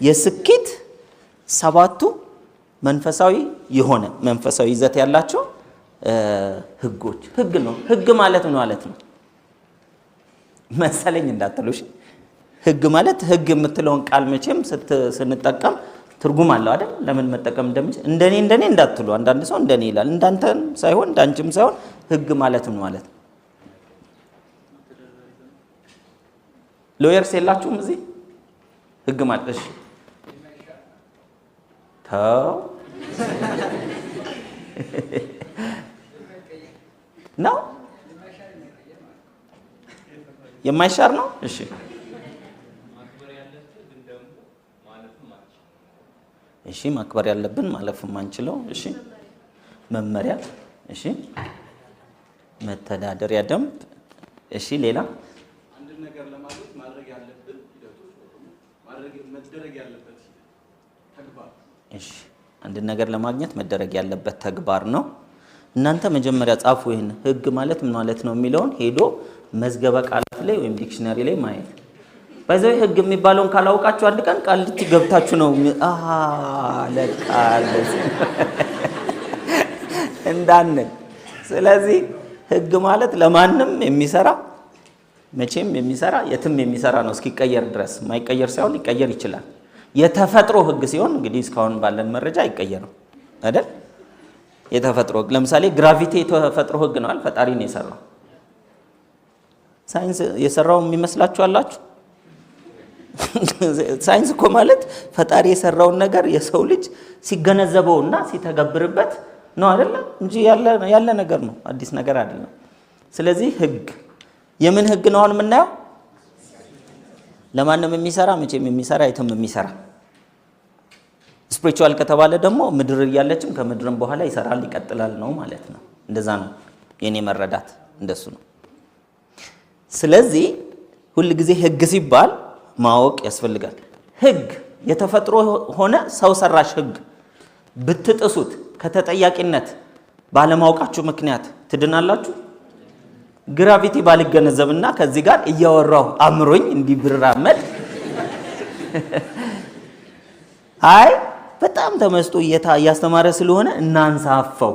የስኬት ሰባቱ መንፈሳዊ ይዘት ያላቸው ህጎች። ህግ ነው። ህግ ማለት ምን ማለት ነው መሰለኝ እንዳትሉሽ። ህግ ማለት ህግ የምትለውን ቃል መቼም ስንጠቀም ትርጉም አለው አይደል? ለምን መጠቀም እንደምንችል እንደኔ እንዳትሉ። አንዳንድ ሰው እንደኔ ይላል። እንዳንተም ሳይሆን እንዳንቺም ሳይሆን ህግ ማለት ምን ማለት ነው? ሎየርስ የላችሁም እዚህ? ህግ ማለት እሺ፣ ተው ነው የማይሻር ነው። እሺ እሺ፣ ማክበር ያለብን ማለፍ የማንችለው እሺ፣ መመሪያ እሺ፣ መተዳደሪያ ደንብ እሺ፣ ሌላ አንድ ነገር ለማድረግ ማድረግ ያለብን መደረግ ያለበት ተግባር እሺ፣ አንድ ነገር ለማግኘት መደረግ ያለበት ተግባር ነው። እናንተ መጀመሪያ ጻፉ። ይሄን ህግ ማለት ምን ማለት ነው የሚለውን ሄዶ መዝገበ ቃላት ላይ ወይም ዲክሽነሪ ላይ ማየት። በዛው ህግ የሚባለውን ካላውቃችሁ አንድ ቀን ቃልቲ ገብታችሁ ነው ለቃል እንዳንል። ስለዚህ ህግ ማለት ለማንም የሚሰራ መቼም የሚሰራ የትም የሚሰራ ነው እስኪቀየር ድረስ። ማይቀየር ሳይሆን ሊቀየር ይችላል። የተፈጥሮ ህግ ሲሆን እንግዲህ እስካሁን ባለን መረጃ አይቀየርም አይደል? የተፈጥሮ ህግ ለምሳሌ ግራቪቲ የተፈጥሮ ህግ ነው አይደል? ፈጣሪ ነው የሰራው። ሳይንስ የሰራው የሚመስላችሁ አላችሁ? ሳይንስ እኮ ማለት ፈጣሪ የሰራውን ነገር የሰው ልጅ ሲገነዘበውና ሲተገብርበት ነው አይደል? እንጂ ያለ ነገር ነው፣ አዲስ ነገር አይደለም። ስለዚህ ህግ የምን ህግ ነው አሁን የምናየው? ለማንም የሚሰራ መቼም የሚሰራ የትም የሚሰራ። ስፒሪቹዋል ከተባለ ደግሞ ምድር እያለችም ከምድርም በኋላ ይሰራል ይቀጥላል ነው ማለት ነው። እንደዛ ነው የኔ መረዳት፣ እንደሱ ነው። ስለዚህ ሁል ጊዜ ህግ ሲባል ማወቅ ያስፈልጋል። ህግ የተፈጥሮ ሆነ ሰው ሰራሽ ህግ ብትጥሱት ከተጠያቂነት ባለማወቃችሁ ምክንያት ትድናላችሁ? ግራቪቲ ባልገነዘብና ከዚህ ጋር እያወራሁ አምሮኝ እንዲብራመድ አይ በጣም ተመስጦ እያስተማረ ስለሆነ እናንሳፈው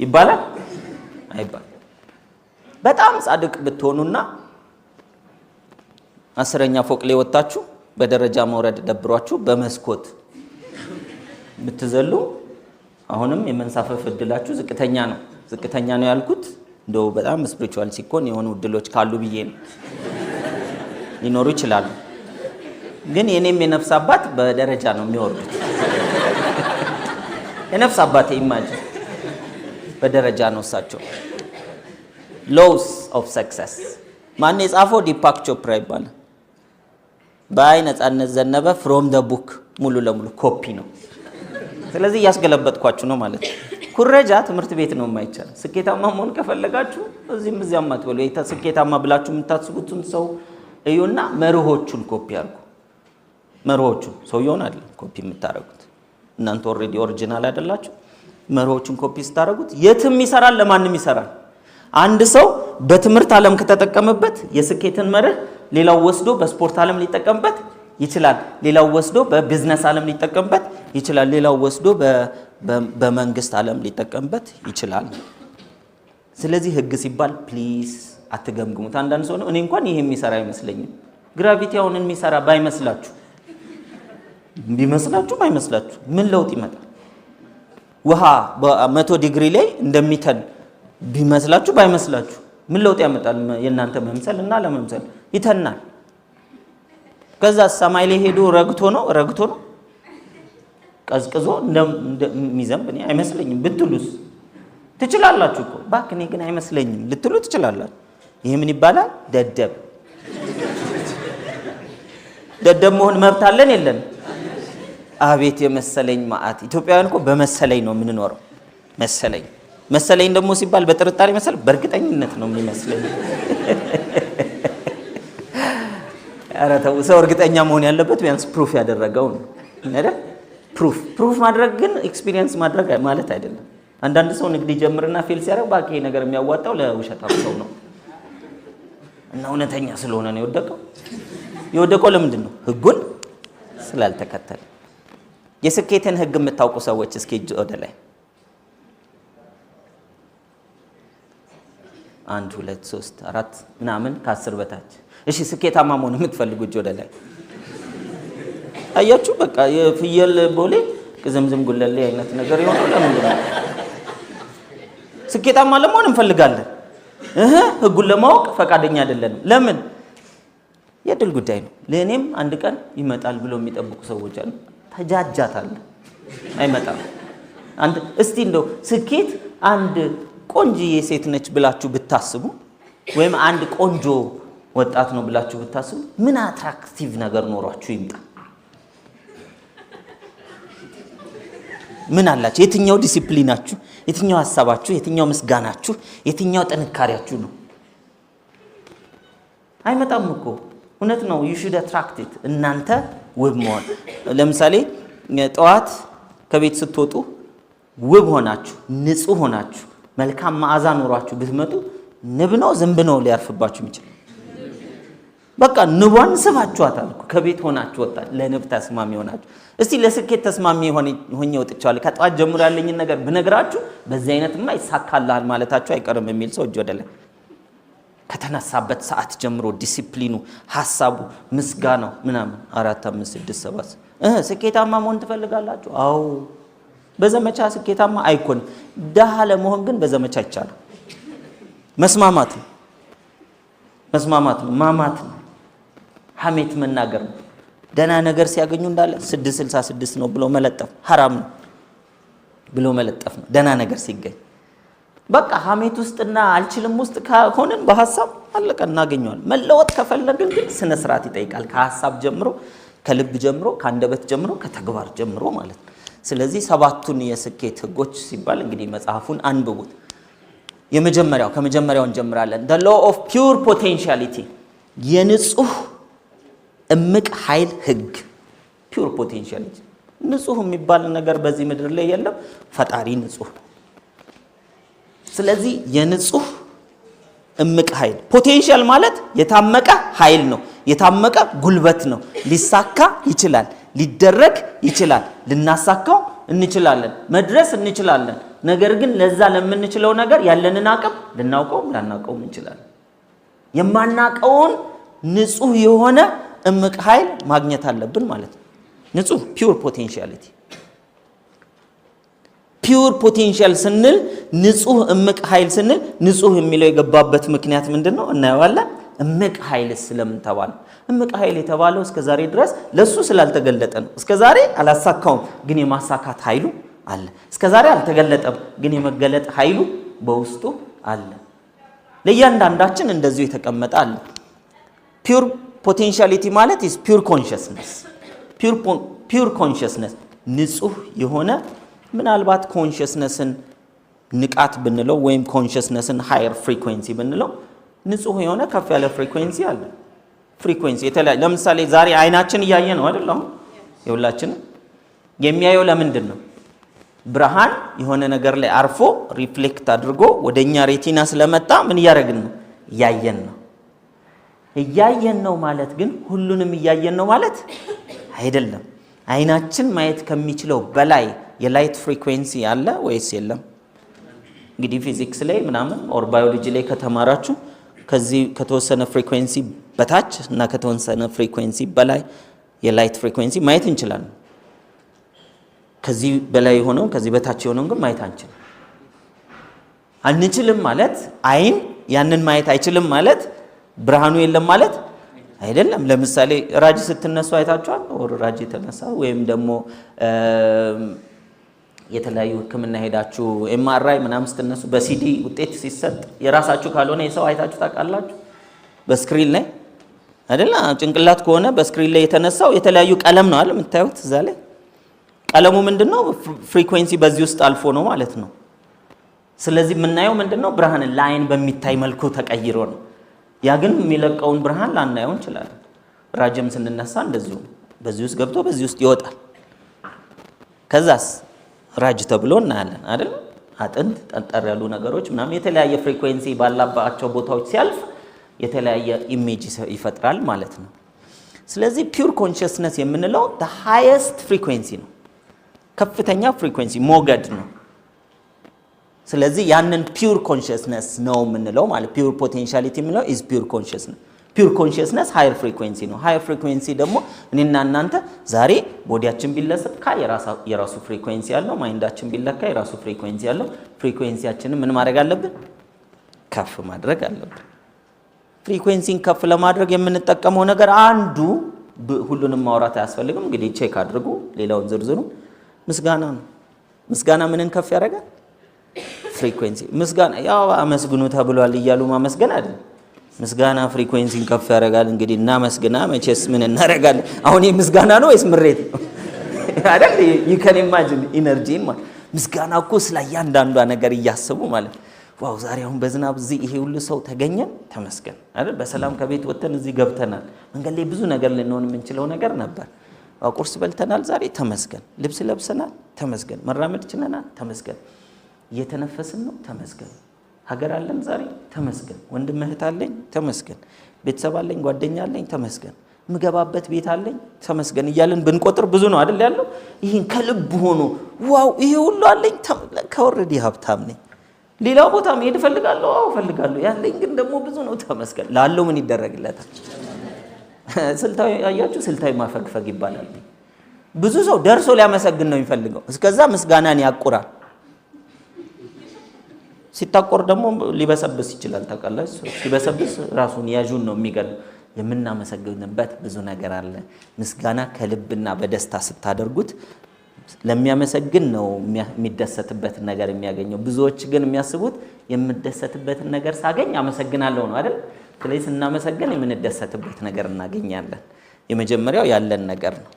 ይባላል አይባል። በጣም ጻድቅ ብትሆኑና 10ኛ ፎቅ ላይ ወጣችሁ በደረጃ መውረድ ደብሯችሁ በመስኮት ብትዘሉ አሁንም የመንሳፈፍ እድላችሁ ዝቅተኛ ነው። ዝቅተኛ ነው ያልኩት እንደው በጣም ስፒሪቹዋል ሲኮን የሆኑ እድሎች ካሉ ብዬ ነው። ሊኖሩ ይችላሉ። ግን የኔም የነፍስ አባት በደረጃ ነው የሚወርዱት። የነፍስ አባቴ ኢማጂን በደረጃ ነው እሳቸው። ሎውስ ኦፍ ሰክሰስ ማን የጻፈው? ዲፓክ ቾፕራ ይባላል። ባይ ነፃነት ዘነበ ፍሮም ደ ቡክ ሙሉ ለሙሉ ኮፒ ነው። ስለዚህ እያስገለበጥኳችሁ ነው ማለት ነው። ኩረጃ ትምህርት ቤት ነው የማይቻል። ስኬታማ መሆን ከፈለጋችሁ እዚህም እዚያም አትበሉ። ስኬታማ ብላችሁ የምታስቡትን ሰው እዩና መርሆቹን ኮፒ አድርጉ። መርሆቹን ሰውየውን አይደለም ኮፒ የምታደርጉት። እናንተ ኦልሬዲ ኦሪጂናል አይደላችሁ። መርሆቹን ኮፒ ስታደርጉት የትም ይሰራል፣ ለማንም ይሰራል። አንድ ሰው በትምህርት ዓለም ከተጠቀመበት የስኬትን መርህ ሌላው ወስዶ በስፖርት ዓለም ሊጠቀምበት ይችላል። ሌላው ወስዶ በቢዝነስ ዓለም ሊጠቀምበት ይችላል። ሌላው ወስዶ በመንግስት ዓለም ሊጠቀምበት ይችላል። ስለዚህ ህግ ሲባል ፕሊዝ አትገምግሙት። አንዳንድ ሰው ነው እኔ እንኳን ይሄ የሚሰራ አይመስለኝም። ግራቪቲ አሁን የሚሰራ ባይመስላችሁ ቢመስላችሁ ባይመስላችሁ ምን ለውጥ ይመጣል? ውሃ በ100 ዲግሪ ላይ እንደሚተን ቢመስላችሁ ባይመስላችሁ ምን ለውጥ ያመጣል? የእናንተ መምሰል እና ለመምሰል ይተናል። ከዛ ሰማይ ላይ ሄዶ ረግቶ ነው ቀዝቅዞ እንደሚዘንብ እኔ አይመስለኝም ብትሉስ ትችላላችሁ እኮ። እባክህ እኔ ግን አይመስለኝም ልትሉ ትችላላችሁ። ይሄ ምን ይባላል? ደደብ መሆን መብት አለን የለን? አቤት የመሰለኝ ማአት። ኢትዮጵያውያን እኮ በመሰለኝ ነው የምንኖረው። መሰለኝ ደግሞ ሲባል በጥርጣሬ መሰል በእርግጠኝነት ነው የሚመስለኝ። ኧረ ተው፣ ሰው እርግጠኛ መሆን ያለበት ቢያንስ ፕሩፍ ያደረገው ነው አይደል? ፕሩፍ ማድረግ ግን ኤክስፒሪየንስ ማድረግ ማለት አይደለም። አንዳንድ ሰው ንግድ ይጀምርና ፌል ሲያደርግ ባክ ይሄ ነገር የሚያዋጣው ለውሸታም ሰው ነው እና እውነተኛ ስለሆነ ነው የወደቀው። ለምንድን ነው? ህጉን ስላልተከተለ። የስኬትን ህግ የምታውቁ ሰዎች እስኪ እጅ ወደ ላይ 1 2 3 4 ምናምን ከ10 በታች። እሺ ስኬታማ መሆን የምትፈልጉ እጅ ወደ ላይ። አያችሁ በቃ የፍየል ቦሌ ቅዝምዝም ጉለሌ አይነት ነገር የሆነው ለምንድን ነው? ስኬታማ ለመሆን እንፈልጋለን፣ ህጉን ለማወቅ ፈቃደኛ አይደለንም። ለምን? የድል ጉዳይ ነው። ለእኔም አንድ ቀን ይመጣል ብሎ የሚጠብቁ ሰዎች አሉ። ተጃጃታል፣ አይመጣም። እስቲ እንደው ስኬት አንድ ቆንጆዬ ሴት ነች ብላችሁ ብታስቡ፣ ወይም አንድ ቆንጆ ወጣት ነው ብላችሁ ብታስቡ፣ ምን አትራክቲቭ ነገር ኖሯችሁ ይምጣ? ምን አላችሁ? የትኛው ዲሲፕሊናችሁ፣ የትኛው ሐሳባችሁ፣ የትኛው ምስጋናችሁ፣ የትኛው ጥንካሬያችሁ ነው? አይመጣም እኮ። እውነት ነው። you should attract it። እናንተ ውብ መሆን። ለምሳሌ ጠዋት ከቤት ስትወጡ ውብ ሆናችሁ፣ ንጹህ ሆናችሁ፣ መልካም መዓዛ ኖሯችሁ ብትመጡ ንብ ነው ዝንብ ነው ሊያርፍባችሁ የሚችል? በቃ ንቧን ስባችኋታል እኮ። ከቤት ሆናችሁ ወጣ ለንብ ተስማሚ ሆናችሁ። እስቲ ለስኬት ተስማሚ ሆኜ ወጥቻለሁ ከጠዋት ጀምሮ ያለኝን ነገር ብነግራችሁ በዚህ አይነትማ ይሳካልሃል ማለታችሁ አይቀርም የሚል ሰው እጅ ወደ ላይ። ከተነሳበት ሰዓት ጀምሮ ዲሲፕሊኑ፣ ሐሳቡ፣ ምስጋናው ምናምን 4 5 6 7 ስኬታማ መሆን ትፈልጋላችሁ? አዎ። በዘመቻ ስኬታማ አይኮንም። ደሃ ለመሆን ግን በዘመቻ ይቻላል። መስማማት ነው፣ ማማት ነው፣ ሐሜት መናገር ነው። ደህና ነገር ሲያገኙ እንዳለ 666 ነው ብሎ መለጠፍ ሐራም ነው ብሎ መለጠፍ ነው። ደህና ነገር ሲገኝ በቃ ሐሜት ውስጥና አልችልም ውስጥ ከሆነን በሐሳብ አለቀ እናገኘዋለን። መለወጥ ከፈለግን ግን ስነ ስርዓት ይጠይቃል። ከሐሳብ ጀምሮ፣ ከልብ ጀምሮ፣ ከአንደበት ጀምሮ፣ ከተግባር ጀምሮ ማለት ነው። ስለዚህ 7ቱን የስኬት ህጎች ሲባል እንግዲህ መጽሐፉን አንብቡት። ከመጀመሪያው እንጀምራለን። the law of pure potentiality የንጹህ እምቅ ኃይል ህግ። pure potentiality ንጹህ የሚባል ነገር በዚህ ምድር ላይ የለም። ፈጣሪ ንጹህ ነው። ስለዚህ የንጹህ እምቅ ኃይል ፖቴንሻል ማለት የታመቀ ኃይል ነው፣ የታመቀ ጉልበት ነው። ሊሳካ ይችላል፣ ሊደረግ ይችላል፣ ልናሳካው እንችላለን፣ መድረስ እንችላለን። ነገር ግን ለዛ ለምንችለው ነገር ያለንን አቅም ልናውቀው ላናውቀው እንችላለን። የማናውቀውን ንጹህ የሆነ እምቅ ኃይል ማግኘት አለብን ማለት ነው። ንጹህ ፒውር ፖቴንሻሊቲ። ፒውር ፖቴንሻል ስንል ንጹህ እምቅ ኃይል ስንል ንጹህ የሚለው የገባበት ምክንያት ምንድነው እናየዋለን። እምቅ ኃይል ስለምን ተባለ? እምቅ ኃይል የተባለው እስከዛሬ ድረስ ለሱ ስላልተገለጠ ነው። እስከዛሬ አላሳካውም፣ ግን የማሳካት ኃይሉ አለ። እስከዛሬ አልተገለጠም፣ ግን የመገለጥ ኃይሉ በውስጡ አለ። ለእያንዳንዳችን እንደዚሁ የተቀመጠ አለ። ፒውር ፖቴንሻሊቲ ማለት is pure consciousness። ፒውር ኮንሽስነስ ንጹህ የሆነ ምናልባት ኮንሽስነስን ንቃት ብንለው ወይም ኮንሽስነስን ሃየር ፍሪኩዌንሲ ብንለው ንጹህ የሆነ ከፍ ያለ ፍሪኩዌንሲ አለ። ፍሪኩዌንሲ የተለያየ ለምሳሌ ዛሬ አይናችን እያየ ነው አይደል? አሁን የሁላችን የሚያየው ለምንድን ነው? ብርሃን የሆነ ነገር ላይ አርፎ ሪፍሌክት አድርጎ ወደኛ ሬቲና ስለመጣ ምን እያደረግን ነው? እያየን ነው። እያየን ነው ማለት ግን ሁሉንም እያየን ነው ማለት አይደለም። አይናችን ማየት ከሚችለው በላይ የላይት ፍሪኩዌንሲ አለ ወይስ የለም? እንግዲህ ፊዚክስ ላይ ምናምን ኦር ባዮሎጂ ላይ ከተማራችሁ ከዚህ ከተወሰነ ፍሪኩዌንሲ በታች እና ከተወሰነ ፍሪኩዌንሲ በላይ የላይት ፍሪኩዌንሲ ማየት እንችላለን። ከዚህ በላይ የሆነው ከዚህ በታች የሆነው ግን ማየት አንችልም ማለት አይን ያንን ማየት አይችልም ማለት ብርሃኑ የለም ማለት አይደለም። ለምሳሌ ራጅ ስትነሱ አይታችኋል? ኦር ራጅ የተነሳ ወይም ደግሞ የተለያዩ ህክምና ሄዳችሁ ኤምአርአይ ምናምን ስትነሱ በሲዲ ውጤት ሲሰጥ የራሳችሁ ካልሆነ የሰው አይታችሁ ታውቃላችሁ? በስክሪን ላይ አይደል? ጭንቅላት ከሆነ በስክሪን ላይ የተነሳው የተለያዩ ቀለም ነው አይደል የምታዩት? እዛ ላይ ቀለሙ ምንድነው? ፍሪኩዌንሲ በዚህ ውስጥ አልፎ ነው ማለት ነው። ስለዚህ የምናየው ምንድነው? ብርሃንን ለአይን በሚታይ መልኩ ተቀይሮ ነው። ያ ግን የሚለቀውን ብርሃን ላናየው እንችላለን። ራጅም ስንነሳ እንደዚሁ በዚህ ውስጥ ገብቶ በዚህ ውስጥ ይወጣል። ከዛስ ራጅ ተብሎ እናያለን አይደል? አጥንት ጠንጠር ያሉ ነገሮች ምናምን የተለያየ ፍሪኩዌንሲ ባላባቸው ቦታዎች ሲያልፍ የተለያየ ኢሜጅ ይፈጥራል ማለት ነው። ስለዚህ ፒውር ኮንሽስነስ የምንለው the highest frequency ነው፣ ከፍተኛ ፍሪኩዌንሲ ሞገድ ነው። ስለዚህ ያንን ፒውር ኮንሽስነስ ነው የምንለው ማለት ፒውር ፖቴንሻሊቲ የምንለው is pure consciousness። ፒውር ኮንሽስነስ ሃየር ፍሪኩዌንሲ ነው። ሃየር ፍሪኩዌንሲ ደግሞ እኔና እናንተ ዛሬ ቦዲያችን ቢለካ የራሱ ፍሪኩዌንሲ ያለው፣ ማይንዳችን ቢለካ የራሱ ፍሪኩዌንሲ ያለው፣ ፍሪኩዌንሲያችንን ምን ማድረግ አለብን? ከፍ ማድረግ አለብን። ፍሪኩዌንሲን ከፍ ለማድረግ የምንጠቀመው ነገር አንዱ ሁሉንም ማውራት አያስፈልግም፣ እንግዲህ ቼክ አድርጉ ሌላውን ዝርዝሩ ምስጋና ነው። ምስጋና ምንን ከፍ ያደርጋል? ፍሪኩዌንሲ። ምስጋና ያው አመስግኑ ተብሏል እያሉ ማመስገን አይደለም። ምስጋና ፍሪኩዌንሲን ከፍ ያደርጋል። እንግዲህ እናመስግና መቼስ ምን እናደርጋለን? አሁን ይህ ምስጋና ነው ወይስ ምሬት ነው? አይደል? you can imagine ኢነርጂ ማለት ምስጋና እኮ ስለ እያንዳንዷ ነገር እያሰቡ ማለት ዋው ዛሬ አሁን በዝናብ እዚህ ይሄ ሁሉ ሰው ተገኘን ተመስገን አይደል? በሰላም ከቤት ወጥተን እዚህ ገብተናል። መንገድ ላይ ብዙ ነገር ልንሆን የምንችለው ነገር ነበር። ቁርስ በልተናል ዛሬ ተመስገን። ልብስ ለብሰናል ተመስገን። መራመድ ችለናል ተመስገን። እየተነፈስን ነው ተመስገን። ሀገር አለን ዛሬ ተመስገን። ወንድም እህት አለኝ ተመስገን። ቤተሰብ አለኝ፣ ጓደኛ አለኝ ተመስገን። ምገባበት ቤት አለኝ ተመስገን እያለን ብንቆጥር ብዙ ነው አይደል ያለው። ይህን ከልብ ሆኖ ዋው ይሄ ሁሉ አለኝ ከወረዲ ሀብታም ነኝ። ሌላው ቦታ መሄድ እፈልጋለሁ፣ አዎ እፈልጋለሁ፣ ያለኝ ግን ደግሞ ብዙ ነው ተመስገን። ላለው ምን ይደረግለታል? ስልታዊ አያችሁ፣ ስልታዊ ማፈግፈግ ይባላል። ብዙ ሰው ደርሶ ሊያመሰግን ነው የሚፈልገው፣ እስከዛ ምስጋናን ያቁራል። ሲታቆር ደግሞ ሊበሰብስ ይችላል። ታውቃላችሁ፣ ሲበሰብስ ራሱን ያዡን ነው የሚገል። የምናመሰግንበት ብዙ ነገር አለ። ምስጋና ከልብና በደስታ ስታደርጉት ለሚያመሰግን ነው የሚደሰትበትን ነገር የሚያገኘው። ብዙዎች ግን የሚያስቡት የምደሰትበትን ነገር ሳገኝ አመሰግናለሁ ነው አይደል? ስለዚህ ስናመሰግን የምንደሰትበት ነገር እናገኛለን። የመጀመሪያው ያለን ነገር ነው።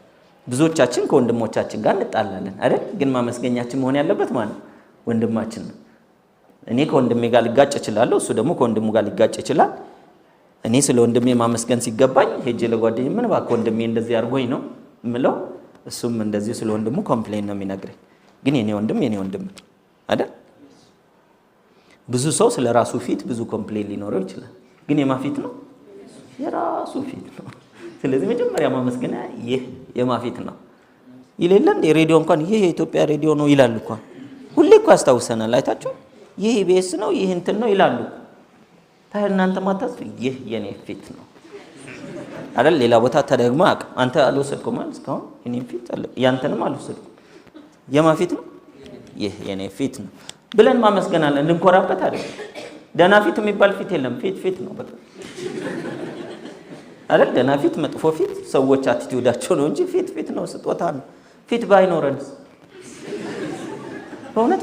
ብዙዎቻችን ከወንድሞቻችን ጋር እንጣላለን አይደል? ግን ማመስገኛችን መሆን ያለበት ማለት ወንድማችን ነው። እኔ ከወንድሜ ጋር ሊጋጭ እችላለሁ፣ እሱ ደግሞ ከወንድሙ ጋር ሊጋጭ ይችላል። እኔ ስለ ወንድሜ ማመስገን ሲገባኝ ሄጄ ለጓደኛዬ ምን እባክህ ወንድሜ እንደዚህ አድርጎኝ ነው እምለው፣ እሱም እንደዚህ ስለ ወንድሙ ኮምፕሌን ነው የሚነግረኝ። ግን የኔ ወንድም አይደል? ብዙ ሰው ስለ ራሱ ፊት ብዙ ኮምፕሌን ሊኖረው ይችላል። ግን የማፊት ነው? የራሱ ፊት ነው። ስለዚህ መጀመሪያ ማመስገን ይህ የማፊት ነው ይለለን። የሬዲዮ እንኳን ይህ የኢትዮጵያ ሬዲዮ ነው ይላል እንኳን ሁሌ እኮ ያስታውሰናል። አይታችሁ ይህ ኢቢኤስ ነው ይህ እንትን ነው ይላሉ። ታዲያ እናንተ ማታስ ይህ የኔ ፊት ነው አይደል? ሌላ ቦታ ተደግሞ አቅ አንተ አልወሰድኩም ማለት እስካሁን የኔ ፊት አለ ያንተንም አልወሰድኩም። የማፊት ነው? ይህ የኔ ፊት ነው ብለን ማመስገናለን። እንድንኮራበት አይደል? ደህና ፊት የሚባል ፊት የለም። ፊት ነው በቃ አይደል? ደህና ፊት፣ መጥፎ ፊት ሰዎች አቲቲዩዳቸው ነው እንጂ ፊት ነው፣ ስጦታ ነው። ፊት ባይኖረንስ? በእውነት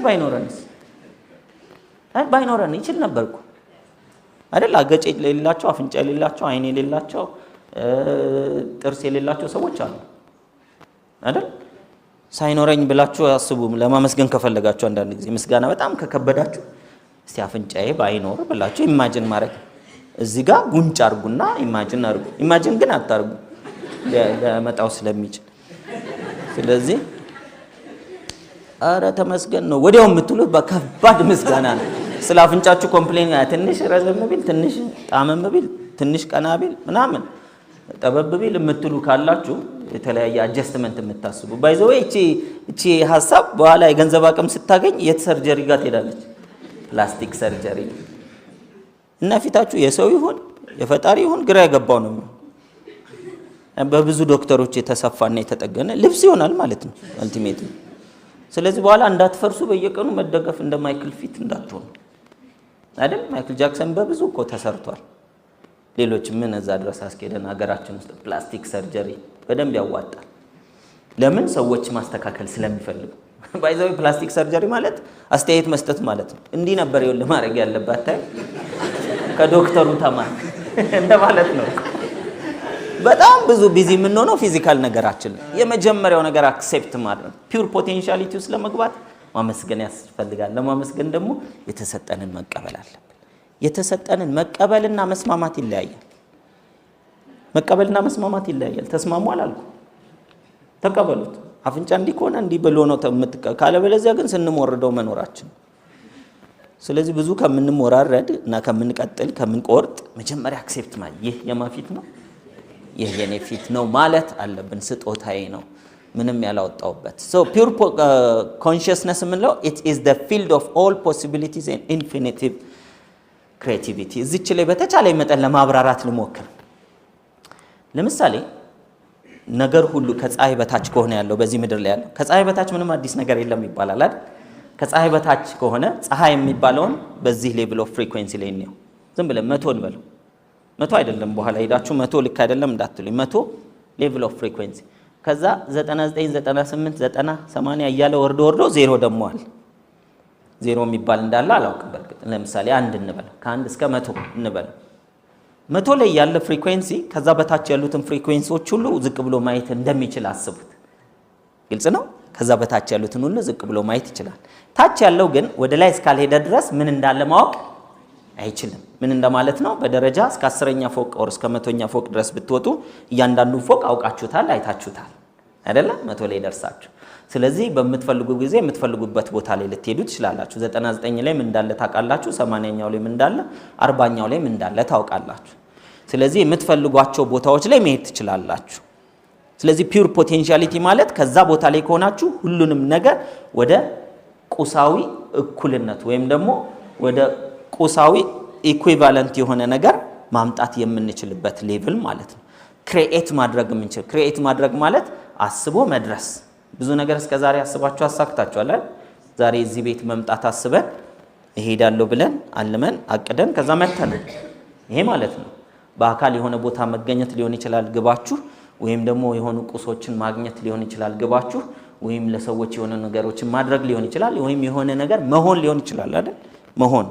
ባይኖረን ይችል ነበርኩ አይደል? አገጭ የሌላቸው፣ አፍንጫ የሌላቸው፣ አይን የሌላቸው፣ ጥርስ የሌላቸው ሰዎች አሉ አይደል? ሳይኖረኝ ብላችሁ አስቡ። ለማመስገን ከፈለጋችሁ አንዳንድ ጊዜ ምስጋና በጣም ከከበዳችሁ እስቲ አፍንጫዬ ባይኖር ብላችሁ ኢማጂን ማድረግ። እዚህ ጋር ጉንጭ አርጉና ኢማጂን አርጉ። ኢማጂን ግን አታርጉ ለመጣው ስለሚችል። ስለዚህ አረ ተመስገን ነው ወዲያው የምትሉት በከባድ ምስጋና ነው። ስለ አፍንጫችሁ ኮምፕሌን ትንሽ ረዘም ቢል፣ ትንሽ ጣመም ቢል፣ ትንሽ ቀና ቢል ምናምን ጠበብ ቢል የምትሉ ካላችሁ የተለያየ አጀስትመንት የምታስቡ ባይዘው እቺ ሐሳብ በኋላ የገንዘብ አቅም ስታገኝ የት ሰርጀሪ ጋር ትሄዳለች? ፕላስቲክ ሰርጀሪ። እና ፊታችሁ የሰው ይሁን የፈጣሪ ይሁን ግራ ያገባው ነው። በብዙ ዶክተሮች የተሰፋና የተጠገነ ልብስ ይሆናል ማለት ነው አልቲሜት። ስለዚህ በኋላ እንዳትፈርሱ በየቀኑ መደገፍ እንደ ማይክል ፊት እንዳትሆኑ አይደል? ማይክል ጃክሰን በብዙ እኮ ተሰርቷል። ሌሎች ምን እዛ ድረስ አስኬደን ሀገራችን ውስጥ ፕላስቲክ ሰርጀሪ በደንብ ያዋጣል። ለምን? ሰዎች ማስተካከል ስለሚፈልጉ። ባይዛዊ ፕላስቲክ ሰርጀሪ ማለት አስተያየት መስጠት ማለት ነው። እንዲህ ነበር ይኸውልህ ማድረግ ያለባት ታይ ከዶክተሩ ተማር እንደማለት ነው። በጣም ብዙ ቢዚ የምንሆነው ፊዚካል ነገራችን። የመጀመሪያው ነገር አክሴፕት ማድረግ፣ ፒውር ፖቴንሻሊቲ ውስጥ ለመግባት ማመስገን ያስፈልጋል። ለማመስገን ደግሞ የተሰጠንን መቀበል አለብን። የተሰጠንን መቀበልና መስማማት ይለያያል። መቀበልና መስማማት ይለያያል። ተስማሙ አላልኩ፣ ተቀበሉት። አፍንጫ እንዲህ ከሆነ እንዲህ ብሎ ነው ካለበለዚያ ግን ስንሞርደው መኖራችን። ስለዚህ ብዙ ከምንሞራረድ እና ከምንቀጥል ከምንቆርጥ መጀመሪያ አክሴፕት ማለት ይህ የማፊት ነው ይህ የኔ ፊት ነው ማለት አለብን። ስጦታዬ ነው ምንም ያላወጣውበት። ሶ ፒውር ኮንሽስነስ የምንለው it is the field of all possibilities and infinitive creativity። እዚች ላይ በተቻለ መጠን ለማብራራት ልሞክር። ለምሳሌ ነገር ሁሉ ከፀሐይ በታች ከሆነ ያለው በዚህ ምድር ላይ ያለው ከፀሐይ በታች ምንም አዲስ ነገር የለም ይባላል አይደል? ከፀሐይ በታች ከሆነ ፀሐይ የሚባለውን በዚህ ሌቭል ኦፍ ፍሪኩዌንሲ ላይ ነው። ዝም ብለን 100 እንበለው። 100 አይደለም በኋላ ሄዳችሁ 100 ልክ አይደለም እንዳትሉኝ። 100 ሌቭል ኦፍ ፍሪኩዌንሲ ከዛ 99 98 90 80 እያለ ወርዶ ዜሮ ደግሞ አለ። ዜሮ የሚባል እንዳለ አላውቅም በርግጥ። ለምሳሌ አንድ እንበለው ከአንድ እስከ 100 እንበለው። 100 ላይ ያለ ፍሪኩዌንሲ ከዛ በታች ያሉትን ፍሪኩዌንሲዎች ሁሉ ዝቅ ብሎ ማየት እንደሚችል አስቡት። ግልጽ ነው? ከዛ በታች ያሉትን ሁሉ ዝቅ ብሎ ማየት ይችላል። ታች ያለው ግን ወደ ላይ እስካልሄደ ድረስ ምን እንዳለ ማወቅ አይችልም። ምን እንደማለት ነው? በደረጃ እስከ 10ኛ ፎቅ ወር እስከ 100ኛ ፎቅ ድረስ ብትወጡ እያንዳንዱ ፎቅ አውቃችሁታል፣ አይታችሁታል አይደለ? 100 ላይ ደርሳችሁ። ስለዚህ በምትፈልጉ ጊዜ የምትፈልጉበት ቦታ ላይ ልትሄዱ ትችላላችሁ። 99 ላይ ምን እንዳለ ታውቃላችሁ፣ 80ኛው ላይ ምን እንዳለ፣ 40ኛው ላይ ምን እንዳለ ታውቃላችሁ። ስለዚህ የምትፈልጓቸው ቦታዎች ላይ መሄድ ትችላላችሁ። ስለዚህ ፒውር ፖቴንሻሊቲ ማለት ከዛ ቦታ ላይ ከሆናችሁ ሁሉንም ነገር ወደ ቁሳዊ እኩልነት ወይም ደግሞ ወደ ቁሳዊ ኢኩዊቫለንት የሆነ ነገር ማምጣት የምንችልበት ሌቭል ማለት ነው። ክሪኤት ማድረግ የምንችል ክሪኤት ማድረግ ማለት አስቦ መድረስ። ብዙ ነገር እስከዛሬ አስባችሁ አሳክታችኋል አይደል? ዛሬ እዚህ ቤት መምጣት አስበን እሄዳለሁ ብለን አልመን አቅደን ከዛ መተን ይሄ ማለት ነው። በአካል የሆነ ቦታ መገኘት ሊሆን ይችላል ግባችሁ፣ ወይም ደግሞ የሆኑ ቁሶችን ማግኘት ሊሆን ይችላል ግባችሁ፣ ወይም ለሰዎች የሆነ ነገሮችን ማድረግ ሊሆን ይችላል፣ ወይም የሆነ ነገር መሆን ሊሆን ይችላል አይደል? መሆን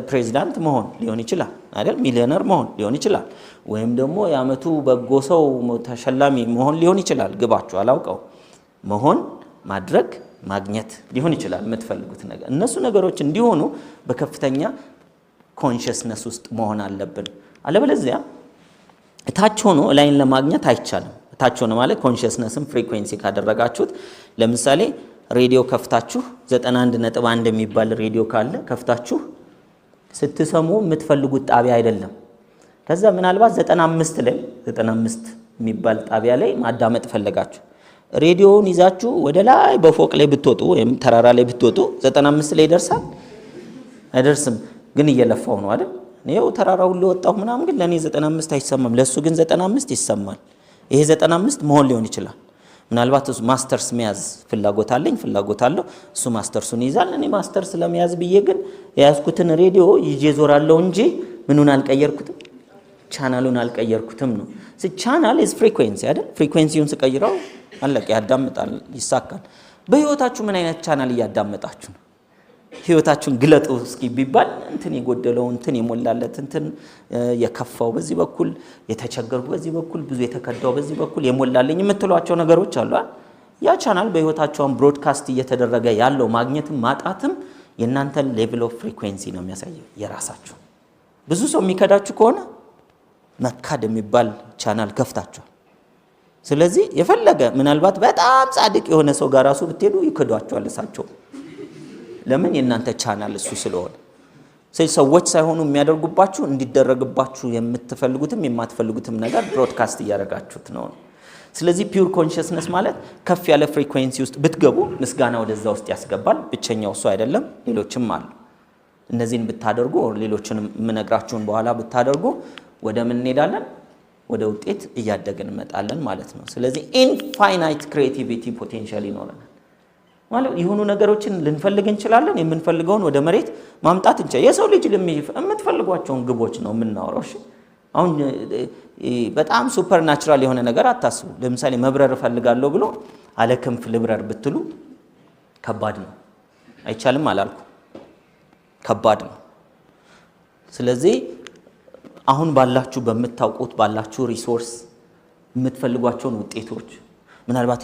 ፕሬዚዳንት መሆን ሊሆን ይችላል አይደል? ሚሊዮነር መሆን ሊሆን ይችላል፣ ወይም ደግሞ የዓመቱ በጎ ሰው ተሸላሚ መሆን ሊሆን ይችላል ግባችሁ፣ አላውቀው። መሆን ማድረግ ማግኘት ሊሆን ይችላል የምትፈልጉት ነገር። እነሱ ነገሮች እንዲሆኑ በከፍተኛ ኮንሽስነስ ውስጥ መሆን አለብን። አለበለዚያ እታች ሆኖ ላይን ለማግኘት አይቻልም። እታች ሆኖ ማለት ኮንሽስነስን ፍሪኩዌንሲ ካደረጋችሁት፣ ለምሳሌ ሬዲዮ ከፍታችሁ 91.1 የሚባል ሬዲዮ ካለ ከፍታችሁ ስትሰሙ የምትፈልጉት ጣቢያ አይደለም። ከዛ ምናልባት 95 ላይ 95 የሚባል ጣቢያ ላይ ማዳመጥ ፈለጋችሁ፣ ሬዲዮውን ይዛችሁ ወደ ላይ በፎቅ ላይ ብትወጡ ወይም ተራራ ላይ ብትወጡ 95 ላይ ይደርሳል አይደርስም? ግን እየለፋው ነው አይደል? እኔው ተራራው ሁሉ ወጣሁ ምናምን፣ ግን ለኔ 95 አይሰማም፣ ለሱ ግን 95 ይሰማል። ይሄ 95 መሆን ሊሆን ይችላል። ምናልባት እሱ ማስተርስ መያዝ ፍላጎት አለው፣ እሱ ማስተርሱን ይዛል። እኔ ማስተርስ ለመያዝ ብዬ ግን የያዝኩትን ሬዲዮ ይዤ ዞራለሁ እንጂ ምኑን አልቀየርኩትም፣ ቻናሉን አልቀየርኩትም ነው። ቻናል ኢዝ ፍሪኩዌንሲ አይደል? ፍሪኩዌንሲውን ስቀይረው አለቀ፣ ያዳምጣል፣ ይሳካል። በህይወታችሁ ምን አይነት ቻናል እያዳመጣችሁ ነው? ህይወታችሁን ግለጡ እስኪ ቢባል እንትን የጎደለው እንትን የሞላለት እንትን የከፋው በዚህ በኩል የተቸገርኩ በዚህ በኩል ብዙ የተከዳው በዚህ በኩል የሞላልኝ የምትሏቸው ነገሮች አሉ። ያ ቻናል በህይወታችሁን ብሮድካስት እየተደረገ ያለው ማግኘትም ማጣትም የእናንተን ሌቭል ኦፍ ፍሪኩዌንሲ ነው የሚያሳየው የራሳችሁ። ብዙ ሰው የሚከዳችሁ ከሆነ መካድ የሚባል ቻናል ከፍታችኋል። ስለዚህ የፈለገ ምናልባት በጣም ጻድቅ የሆነ ሰው ጋር ራሱ ብትሄዱ ይከዷችኋል እሳቸው። ለምን? የእናንተ ቻናል እሱ ስለሆነ። ስለዚህ ሰዎች ሳይሆኑ የሚያደርጉባችሁ እንዲደረግባችሁ የምትፈልጉትም የማትፈልጉትም ነገር ብሮድካስት እያደረጋችሁት ነው። ስለዚህ ፒውር ኮንሽስነስ ማለት ከፍ ያለ ፍሪኩዌንሲ ውስጥ ብትገቡ ምስጋና ወደዛ ውስጥ ያስገባል። ብቸኛው እሱ አይደለም፣ ሌሎችም አሉ። እነዚህን ብታደርጉ ሌሎችንም የምነግራችሁን በኋላ ብታደርጉ ወደ ምን እንሄዳለን? ወደ ውጤት እያደግን እንመጣለን ማለት ነው። ስለዚህ ኢንፋይናይት ክሪኤቲቪቲ ፖቴንሻል ይኖረናል ማለት የሆኑ ነገሮችን ልንፈልግ እንችላለን። የምንፈልገውን ወደ መሬት ማምጣት እንችላለን። የሰው ልጅ የምትፈልጓቸውን ግቦች ነው የምናወራው። እሺ አሁን በጣም ሱፐር ናቹራል የሆነ ነገር አታስቡ። ለምሳሌ መብረር እፈልጋለሁ ብሎ አለ ክንፍ ልብረር ብትሉ ከባድ ነው። አይቻልም አላልኩ፣ ከባድ ነው። ስለዚህ አሁን ባላችሁ በምታውቁት ባላችሁ ሪሶርስ የምትፈልጓቸውን ውጤቶች ምናልባት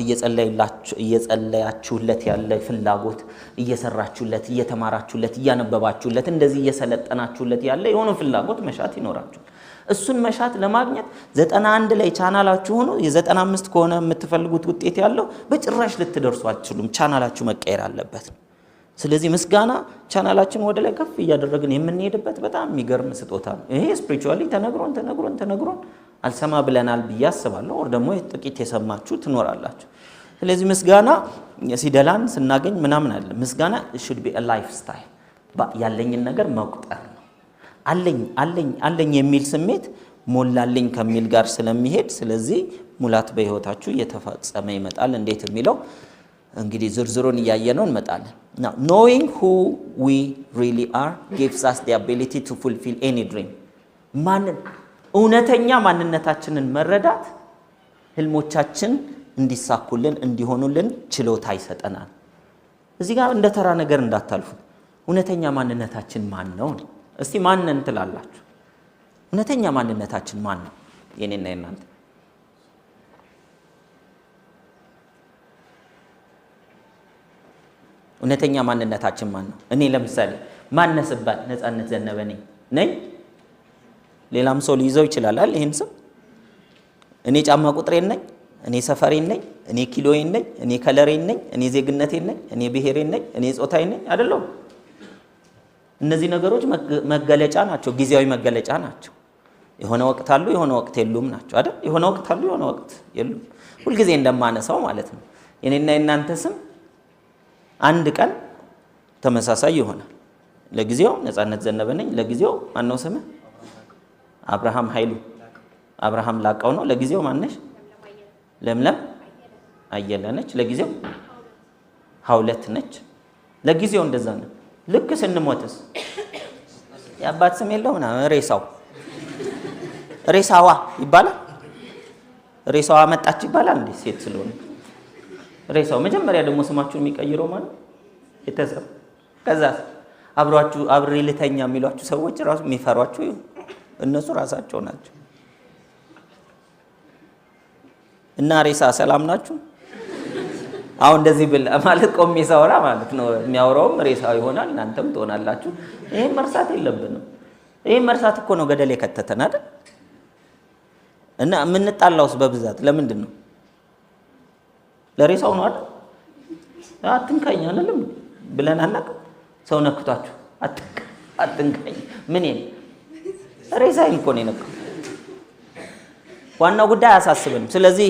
እየጸለያችሁለት ያለ ፍላጎት፣ እየሰራችሁለት፣ እየተማራችሁለት፣ እያነበባችሁለት፣ እንደዚህ እየሰለጠናችሁለት ያለ የሆነ ፍላጎት መሻት ይኖራችኋል። እሱን መሻት ለማግኘት 91 ላይ ቻናላችሁ ሆኖ የ95 ከሆነ የምትፈልጉት ውጤት ያለው በጭራሽ ልትደርሱ አትችሉም። ቻናላችሁ መቀየር አለበት። ስለዚህ ምስጋና ቻናላችን ወደ ላይ ከፍ እያደረግን የምንሄድበት በጣም የሚገርም ስጦታ ነው። ይሄ ስፒሪቹዋሊ ተነግሮን አልሰማ ብለናል ብዬ አስባለሁ። ወር ደግሞ ጥቂት የሰማችሁ ትኖራላችሁ። ስለዚህ ምስጋና ሲደላን ስናገኝ ምናምን አለ። ምስጋና should be a lifestyle ያለኝን ነገር መቁጠር ነው። አለኝ የሚል ስሜት ሞላልኝ ከሚል ጋር ስለሚሄድ ስለዚህ ሙላት በህይወታችሁ እየተፈጸመ ይመጣል። እንዴት የሚለው እንግዲህ ዝርዝሩን እያየነው እንመጣለን። Now knowing who we really are gives us the ability to fulfill any dream. እውነተኛ ማንነታችንን መረዳት ህልሞቻችን እንዲሳኩልን እንዲሆኑልን ችሎታ ይሰጠናል። እዚህ ጋር እንደ ተራ ነገር እንዳታልፉ። እውነተኛ ማንነታችን ማን ነው? እስቲ ማንን ትላላችሁ? እውነተኛ ማንነታችን ማን ነው? የኔና የናንተ እውነተኛ ማንነታችን ማን ነው? እኔ ለምሳሌ ማነስባል ነፃነት ዘነበ ነኝ። ሌላም ሰው ሊይዘው ይችላል አይደል? ይሄን ስም እኔ ጫማ ቁጥሬን ነኝ፣ እኔ ሰፈሬን ነኝ፣ እኔ ኪሎዬን ነኝ፣ እኔ ከለሬን ነኝ፣ እኔ ዜግነቴን ነኝ፣ እኔ ብሔሬን ነኝ፣ እኔ ጾታዬን ነኝ አይደለም? እነዚህ ነገሮች መገለጫ ናቸው፣ ጊዜያዊ መገለጫ ናቸው። የሆነ ወቅት አሉ፣ የሆነ ወቅት የሉም ናቸው አይደል? የሆነ ወቅት አሉ፣ የሆነ ወቅት የሉም። ሁልጊዜ እንደማነሳው ማለት ነው። የኔና የናንተ ስም አንድ ቀን ተመሳሳይ ይሆናል። ለጊዜው ነፃነት ዘነበ ነኝ፣ ለጊዜው ማን ነው ስምህ? አብርሃም ኃይሉ አብርሃም ላቀው ነው። ለጊዜው ማነሽ? ለምለም አየለ ነች። ለጊዜው ሀውለት ነች። ለጊዜው እንደዛ ነው። ልክ ስንሞትስ የአባት ስም የለው ምናምን ሬሳዋ ይባላል። ሬሳዋ መጣች ይባላል እንዴ? ሴት ስለሆነ ሬሳው። መጀመሪያ ደግሞ ስማችሁን የሚቀይረው ማለት ቤተሰብ። ከዛ አብሯችሁ አብሬ ልተኛ የሚሏችሁ ሰዎች ራሱ የሚፈሯችሁ እነሱ ራሳቸው ናቸው። እና ሬሳ ሰላም ናችሁ? አሁን እንደዚህ ብል ማለት ቆሜ ሳወራ ማለት ነው። የሚያወራውም ሬሳው ይሆናል፣ እናንተም ትሆናላችሁ። ይሄን መርሳት የለብንም። ይሄን መርሳት እኮ ነው ገደል የከተተን አይደል? እና የምንጣላውስ በብዛት ለምንድን ነው? ለሬሳው ነው አይደል? አትንካኝ አይደለም ብለን አናውቅም? ሰው ነክቷችሁ አትንካኝ ምን ሬሳዬን እኮ ነው የነካው። ዋናው ጉዳይ አያሳስብንም። ስለዚህ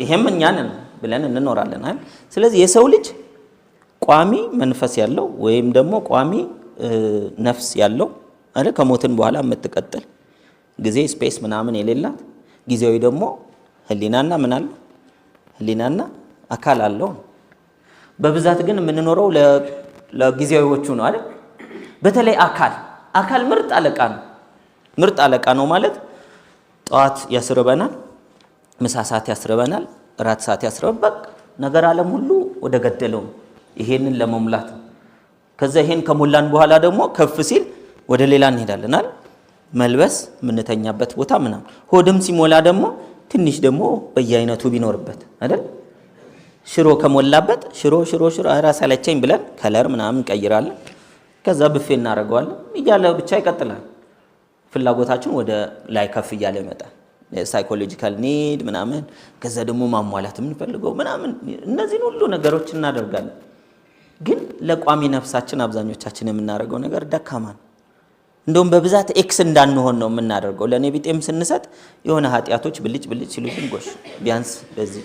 ይሄም እኛንን ብለን እንኖራለን አይደል? ስለዚህ የሰው ልጅ ቋሚ መንፈስ ያለው ወይም ደግሞ ቋሚ ነፍስ ያለው አይደል? ከሞትን በኋላ የምትቀጥል ጊዜ ስፔስ ምናምን የሌላት ጊዜያዊ ደግሞ ህሊናና ምን አለው? ህሊናና አካል አለው። በብዛት ግን የምንኖረው ለጊዜያዊዎቹ ነው አይደል? በተለይ አካል ምርጥ አለቃ ነው። ምርጥ አለቃ ነው ማለት ጠዋት ያስርበናል፣ ምሳ ሰዓት ያስርበናል፣ ራት ሰዓት ያስርበናል። በቃ ነገር ዓለም ሁሉ ወደ ገደለው ይሄንን ለመሙላት። ከዛ ይሄን ከሞላን በኋላ ደግሞ ከፍ ሲል ወደ ሌላ እንሄዳለን አይደል? መልበስ፣ የምንተኛበት ቦታ ምናምን። ሆድም ሲሞላ ደግሞ ትንሽ ደግሞ በየአይነቱ ቢኖርበት አይደል? ሽሮ ከሞላበት ሽሮ ራስ አለቸኝ ብለን ከለር ምናምን እንቀይራለን። ከዛ ብፌ እናደርገዋለን እያለ ብቻ ይቀጥላል። ፍላጎታችን ወደ ላይ ከፍ እያለ ይመጣል። ሳይኮሎጂካል ኒድ ምናምን፣ ከዛ ደግሞ ማሟላት የምንፈልገው ምናምን፣ እነዚህን ሁሉ ነገሮች እናደርጋለን። ግን ለቋሚ ነፍሳችን አብዛኞቻችን የምናደርገው ነገር ደካማ ነው። እንደውም በብዛት ኤክስ እንዳንሆን ነው የምናደርገው። ለኔ ቢጤም ስንሰጥ የሆነ ኃጢያቶች ብልጭ ሲሉብን ጎሽ ቢያንስ በዚህ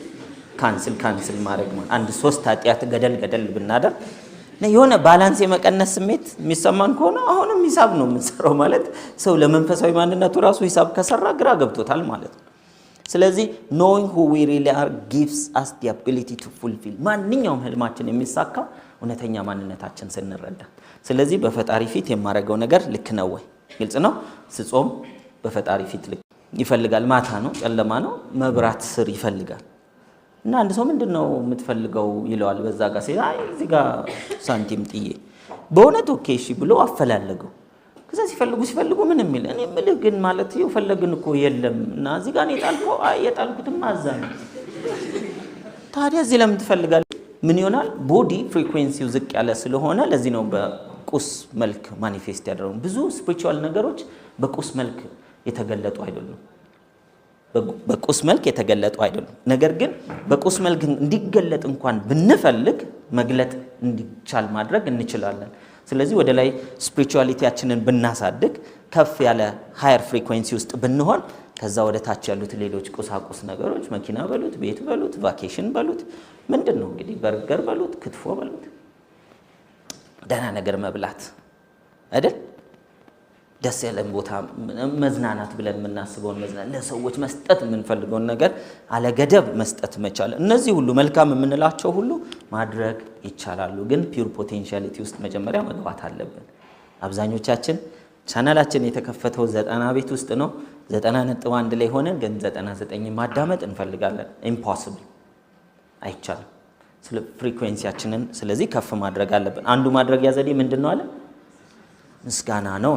ካንስል ማድረግ ነው። አንድ 3 ኃጢያት ገደል ብናደርግ የሆነ ባላንስ የመቀነስ ስሜት የሚሰማን ከሆነ አሁንም ሂሳብ ነው የምንሰራው ማለት። ሰው ለመንፈሳዊ ማንነቱ ራሱ ሂሳብ ከሰራ ግራ ገብቶታል ማለት ነው። ስለዚህ knowing who we really are gives us the ability to fulfill ማንኛውም ህልማችን የሚሳካው እውነተኛ ማንነታችን ስንረዳ። ስለዚህ በፈጣሪ ፊት የማደርገው ነገር ልክ ነው ወይ? ግልጽ ነው። ስጾም በፈጣሪ ፊት ልክ ይፈልጋል። ማታ ነው፣ ጨለማ ነው፣ መብራት ስር ይፈልጋል። እና አንድ ሰው ምንድነው የምትፈልገው ይለዋል። በዛ ጋር አይ እዚህ ጋር ሳንቲም ጥዬ በእውነት ኦኬ እሺ ብሎ አፈላለገው። ከዛ ሲፈልጉ ምን የሚል እኔ ምልህ ግን ማለት ፈለግን እኮ የለም እና እዚህ ጋር የጣልከው የጣልኩትም አዛ ነው። ታዲያ እዚህ ለምን ትፈልጋለህ? ምን ይሆናል? ቦዲ ፍሪኩዌንሲው ዝቅ ያለ ስለሆነ ለዚህ ነው በቁስ መልክ ማኒፌስት ያደረገው። ብዙ ስፒሪቹዋል ነገሮች በቁስ መልክ የተገለጡ አይደሉም። በቁስ መልክ የተገለጡ አይደሉም። ነገር ግን በቁስ መልክ እንዲገለጥ እንኳን ብንፈልግ መግለጥ እንዲቻል ማድረግ እንችላለን። ስለዚህ ወደ ላይ ስፒሪቹዋሊቲያችንን ብናሳድግ ከፍ ያለ ሃየር ፍሪኩዌንሲ ውስጥ ብንሆን ከዛ ወደ ታች ያሉት ሌሎች ቁሳቁስ ነገሮች መኪና በሉት ቤት በሉት ቫኬሽን በሉት ምንድነው እንግዲህ በርገር በሉት ክትፎ በሉት ደህና ነገር መብላት አይደል ደስ ያለን ቦታ መዝናናት ብለን የምናስበውን መዝናናት ለሰዎች መስጠት የምንፈልገውን ነገር አለገደብ መስጠት መቻል እነዚህ ሁሉ መልካም የምንላቸው ሁሉ ማድረግ ይቻላሉ ግን ፒውር ፖቴንሻሊቲ ውስጥ መጀመሪያ መግባት አለብን አብዛኞቻችን ቻናላችን የተከፈተው 90 ቤት ውስጥ ነው 90.1 ላይ ሆነን ግን 99 ማዳመጥ እንፈልጋለን ኢምፖሲብል አይቻልም ስለ ፍሪኩዌንሲያችንን ስለዚህ ከፍ ማድረግ አለብን አንዱ ማድረግ ያዘዴ ምንድነው አለ ምስጋና ነው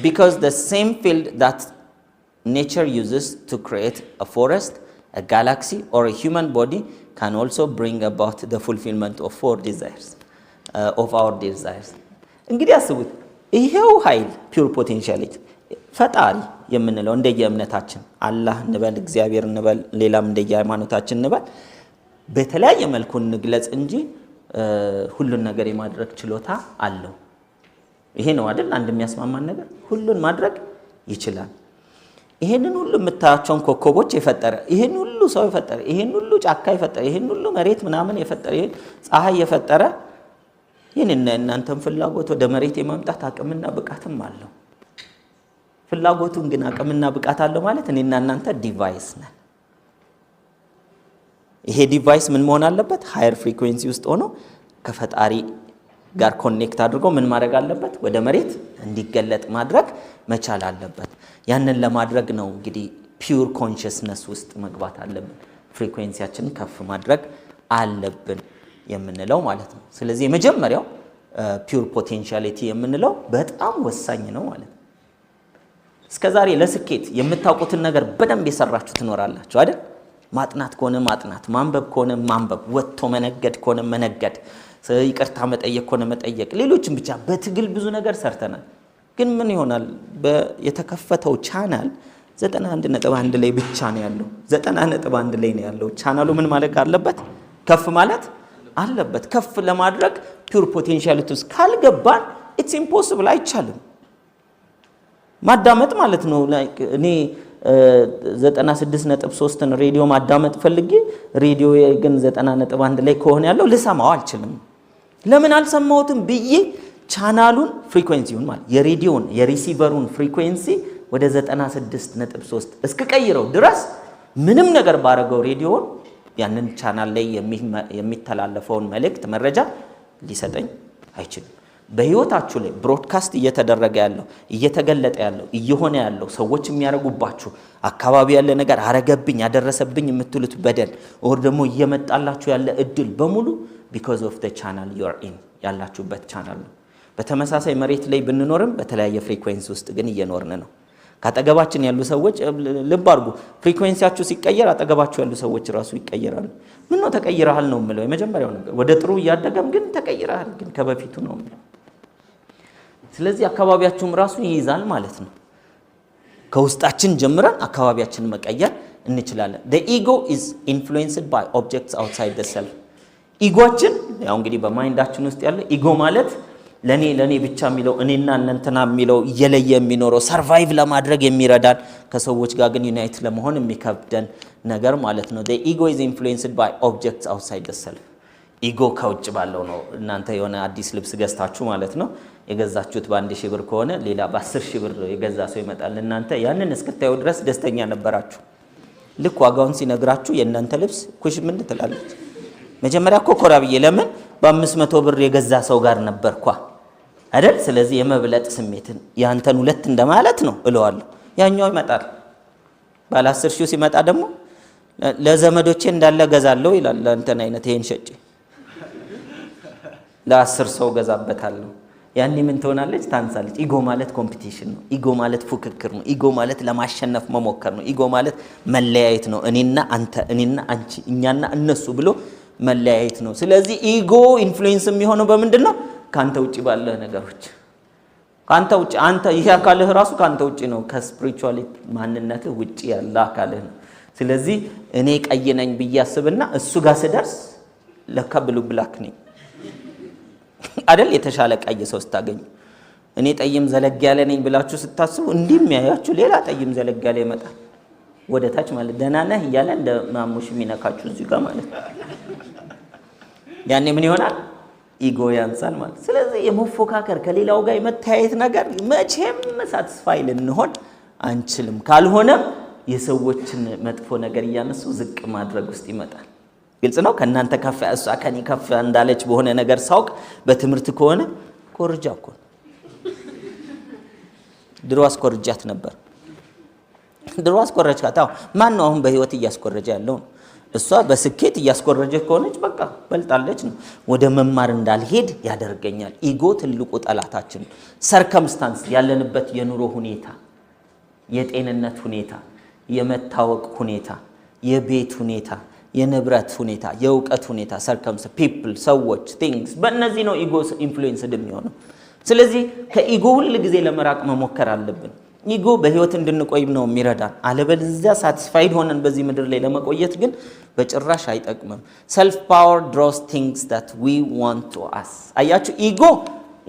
because the same field that nature uses to create a forest a galaxy or a human body can also bring about the fulfillment of four desires of our desires እንግዲህ አስቡት ይሄው ኃይል ፒውር ፖቴንሻሊቲ ፈጣሪ የምንለው እንደየእምነታችን አላህ እንበል እግዚአብሔር እንበል ሌላም እንደየሃይማኖታችን እንበል በተለያየ መልኩ እንግለጽ እንጂ ሁሉን ነገር የማድረግ ችሎታ አለው ይሄ ነው አይደል አንድ የሚያስማማን ነገር ሁሉን ማድረግ ይችላል ይሄንን ሁሉ የምታያቸውን ኮከቦች የፈጠረ ይሄን ሁሉ ሰው የፈጠረ ይሄን ሁሉ ጫካ የፈጠረ ይሄን ሁሉ መሬት ምናምን የፈጠረ ይሄን ፀሐይ የፈጠረ ይሄንን እናንተም ፍላጎት ወደ መሬት የማምጣት አቅምና ብቃትም አለው ፍላጎቱን ግን አቅምና ብቃት አለው ማለት እኔና እናንተ ዲቫይስ ነን ይሄ ዲቫይስ ምን መሆን አለበት ሃየር ፍሪኩዌንሲ ውስጥ ሆኖ ከፈጣሪ ጋር ኮኔክት አድርጎ ምን ማድረግ አለበት ወደ መሬት እንዲገለጥ ማድረግ መቻል አለበት ያንን ለማድረግ ነው እንግዲህ ፒውር ኮንሺየስነስ ውስጥ መግባት አለብን ፍሪኩዌንሲያችንን ከፍ ማድረግ አለብን የምንለው ማለት ነው ስለዚህ የመጀመሪያው ፒውር ፖቴንሻሊቲ የምንለው በጣም ወሳኝ ነው ማለት ነው እስከዛሬ ለስኬት የምታውቁትን ነገር በደንብ የሰራችሁ ትኖራላችሁ አይደል ማጥናት ከሆነ ማጥናት ማንበብ ከሆነ ማንበብ ወጥቶ መነገድ ከሆነ መነገድ ይቅርታ መጠየቅ ከሆነ መጠየቅ ሌሎችም ብቻ በትግል ብዙ ነገር ሰርተናል ግን ምን ይሆናል የተከፈተው ቻናል 91.1 ላይ ብቻ ነው ያለው 90.1 ላይ ነው ያለው ቻናሉ ምን ማለት አለበት ከፍ ማለት አለበት ከፍ ለማድረግ ፒውር ፖቴንሻሊቲ ውስጥ ካልገባን ኢትስ ኢምፖሲብል አይቻልም ማዳመጥ ማለት ነው ላይክ እኔ 96.3 ሬዲዮ ማዳመጥ ፈልጌ ሬዲዮ ግን 90.1 ላይ ከሆነ ያለው ልሰማው አልችልም ለምን አልሰማሁትም ብዬ ቻናሉን ፍሪኩዌንሲውን ማለት የሬዲዮን የሪሲቨሩን ፍሪኩዌንሲ ወደ 96.3 እስከቀይረው ድረስ ምንም ነገር ባረገው ሬዲዮን ያንን ቻናል ላይ የሚተላለፈውን መልእክት መረጃ ሊሰጠኝ አይችልም በህይወታችሁ ላይ ብሮድካስት እየተደረገ ያለው እየተገለጠ ያለው እየሆነ ያለው ሰዎች የሚያረጉባችሁ አካባቢ ያለ ነገር አረገብኝ ያደረሰብኝ የምትሉት በደል or ደግሞ እየመጣላችሁ ያለ እድል በሙሉ because of the channel you are in ያላችሁበት ቻናል ነው በተመሳሳይ መሬት ላይ ብንኖርም በተለያየ ፍሪኩዌንሲ ውስጥ ግን እየኖርን ነው ካጠገባችን ያሉ ሰዎች ልብ አድርጉ ፍሪኩዌንሲያችሁ ሲቀየር አጠገባችሁ ያሉ ሰዎች ራሱ ይቀየራሉ ምን ነው ተቀይረሃል ነው የምለው የመጀመሪያው ነገር ወደ ጥሩ ያደገም ግን ተቀይረሃል ግን ከበፊቱ ነው ስለዚህ አካባቢያችሁም ራሱ ይይዛል ማለት ነው ከውስጣችን ጀምረን አካባቢያችንን መቀየር እንችላለን the ego is influenced by objects outside the self ኢጎችን ያው እንግዲህ በማይንዳችን ውስጥ ያለ ኢጎ ማለት ለኔ ብቻ የሚለው እኔና እናንተና የሚለው እየለየ የሚኖረው ሰርቫይቭ ለማድረግ የሚረዳን ከሰዎች ጋር ግን ዩናይት ለመሆን የሚከብደን ነገር ማለት ነው the ego is influenced by objects outside the self ኢጎ ከውጭ ባለው ነው እናንተ የሆነ አዲስ ልብስ ገዝታችሁ ማለት ነው የገዛችሁት በ1000 ብር ከሆነ ሌላ በ10000 ብር የገዛ ሰው ይመጣል እናንተ ያንን እስክታዩ ድረስ ደስተኛ ነበራችሁ ልክ ዋጋውን ሲነግራችሁ የእናንተ ልብስ ኩሽ ምን ትላለች መጀመሪያ ኮኮራብዬ ለምን በ500 ብር የገዛ ሰው ጋር ነበርኳ አይደል ስለዚህ የመብለጥ ስሜትን ያንተን ሁለት እንደማለት ነው እለዋለሁ ያኛው ይመጣል ባለ 10000 ሲመጣ ደግሞ ለዘመዶቼ እንዳለ ገዛለሁ ይላል ለእንተን አይነት ይሄን ሸጪ ለ10 ሰው ገዛበታለሁ ያኔ ምን ትሆናለች ታንሳለች ኢጎ ማለት ኮምፒቲሽን ነው ኢጎ ማለት ፉክክር ነው ኢጎ ማለት ለማሸነፍ መሞከር ነው ኢጎ ማለት መለያየት ነው እኔና አንተ እኔና አንቺ እኛና እነሱ ብሎ መለያየት ነው ስለዚህ ኢጎ ኢንፍሉዌንስ የሚሆነው በምንድነው ካንተ ውጪ ባለ ነገሮች ካንተ ውጪ አንተ ይሄ አካልህ ራሱ ካንተ ውጪ ነው ከስፒሪቹዋሊቲ ማንነትህ ውጪ ያለ አካልህ ነው ስለዚህ እኔ ቀይ ነኝ በያስብና እሱ ጋር ስደርስ ለካ ብሉ ብላክ ነኝ አይደል የተሻለ ቀይ ሰው ስታገኙ እኔ ጠይም ዘለግ ያለ ነኝ ብላችሁ ስታስቡ እንዲህ የሚያያችሁ ሌላ ጠይም ዘለግ ያለ ይመጣል ወደ ታች ማለት ደህና ነህ እያለ እንደ ማሙሽ የሚነካችሁ እዚህ ጋር ማለት ያኔ ምን ይሆናል ኢጎ ያንሳል ማለት ስለዚህ የመፎካከር ከሌላው ጋር የመታየት ነገር መቼም ሳትስፋይ ልንሆን አንችልም ካልሆነ የሰዎችን መጥፎ ነገር እያነሱ ዝቅ ማድረግ ውስጥ ይመጣል ግልጽ ነው ከናንተ ከፍ እሷ ከኔ ከፍ እንዳለች በሆነ ነገር ሳውቅ በትምህርት ከሆነ ኮርጃ እኮ ድሮ አስኮርጃት ነበር ድሮ አስኮረጃት ማን ነው አሁን በህይወት እያስኮረጀ ያለው እሷ በስኬት እያስኮረጀ ከሆነች በቃ በልጣለች ነው ወደ መማር እንዳልሄድ ያደርገኛል ኢጎ ትልቁ ጠላታችን ሰርከምስታንስ ያለንበት የኑሮ ሁኔታ የጤንነት ሁኔታ የመታወቅ ሁኔታ የቤት ሁኔታ የንብረት ሁኔታ የእውቀት ሁኔታ ሰርከምስ ፒፕል ሰዎች ቲንግስ በእነዚህ ነው ኢጎ ኢንፍሉዌንስ እንደሚሆነው ስለዚህ ከኢጎ ሁሉ ጊዜ ለመራቅ መሞከር አለብን ኢጎ በህይወት እንድንቆይ ነው የሚረዳን አለበለዚያ ሳቲስፋይድ ሆነን በዚህ ምድር ላይ ለመቆየት ግን በጭራሽ አይጠቅምም self power draws things that we want to us አያችሁ ኢጎ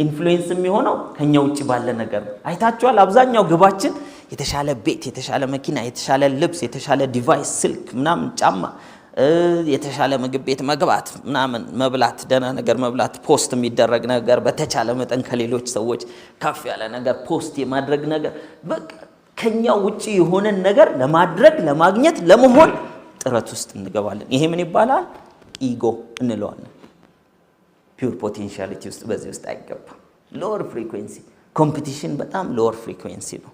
ኢንፍሉዌንስ የሚሆነው ከኛ ውጪ ባለ ነገር አይታችኋል አብዛኛው ግባችን የተሻለ ቤት የተሻለ መኪና የተሻለ ልብስ የተሻለ ዲቫይስ ስልክ ምናምን ጫማ የተሻለ ምግብ ቤት መግባት ምናምን መብላት ደና ነገር መብላት ፖስት የሚደረግ ነገር በተቻለ መጠን ከሌሎች ሰዎች ከፍ ያለ ነገር ፖስት የማድረግ ነገር በቃ ከኛ ውጪ የሆነ ነገር ለማድረግ ለማግኘት ለመሆን ጥረት ውስጥ እንገባለን ይሄ ምን ይባላል ኢጎ እንለዋለን ፒውር ፖቴንሻሊቲ ውስጥ በዚህ ውስጥ አይገባም ሎወር ፍሪኩዌንሲ ኮምፒቲሽን በጣም ሎወር ፍሪኩዌንሲ ነው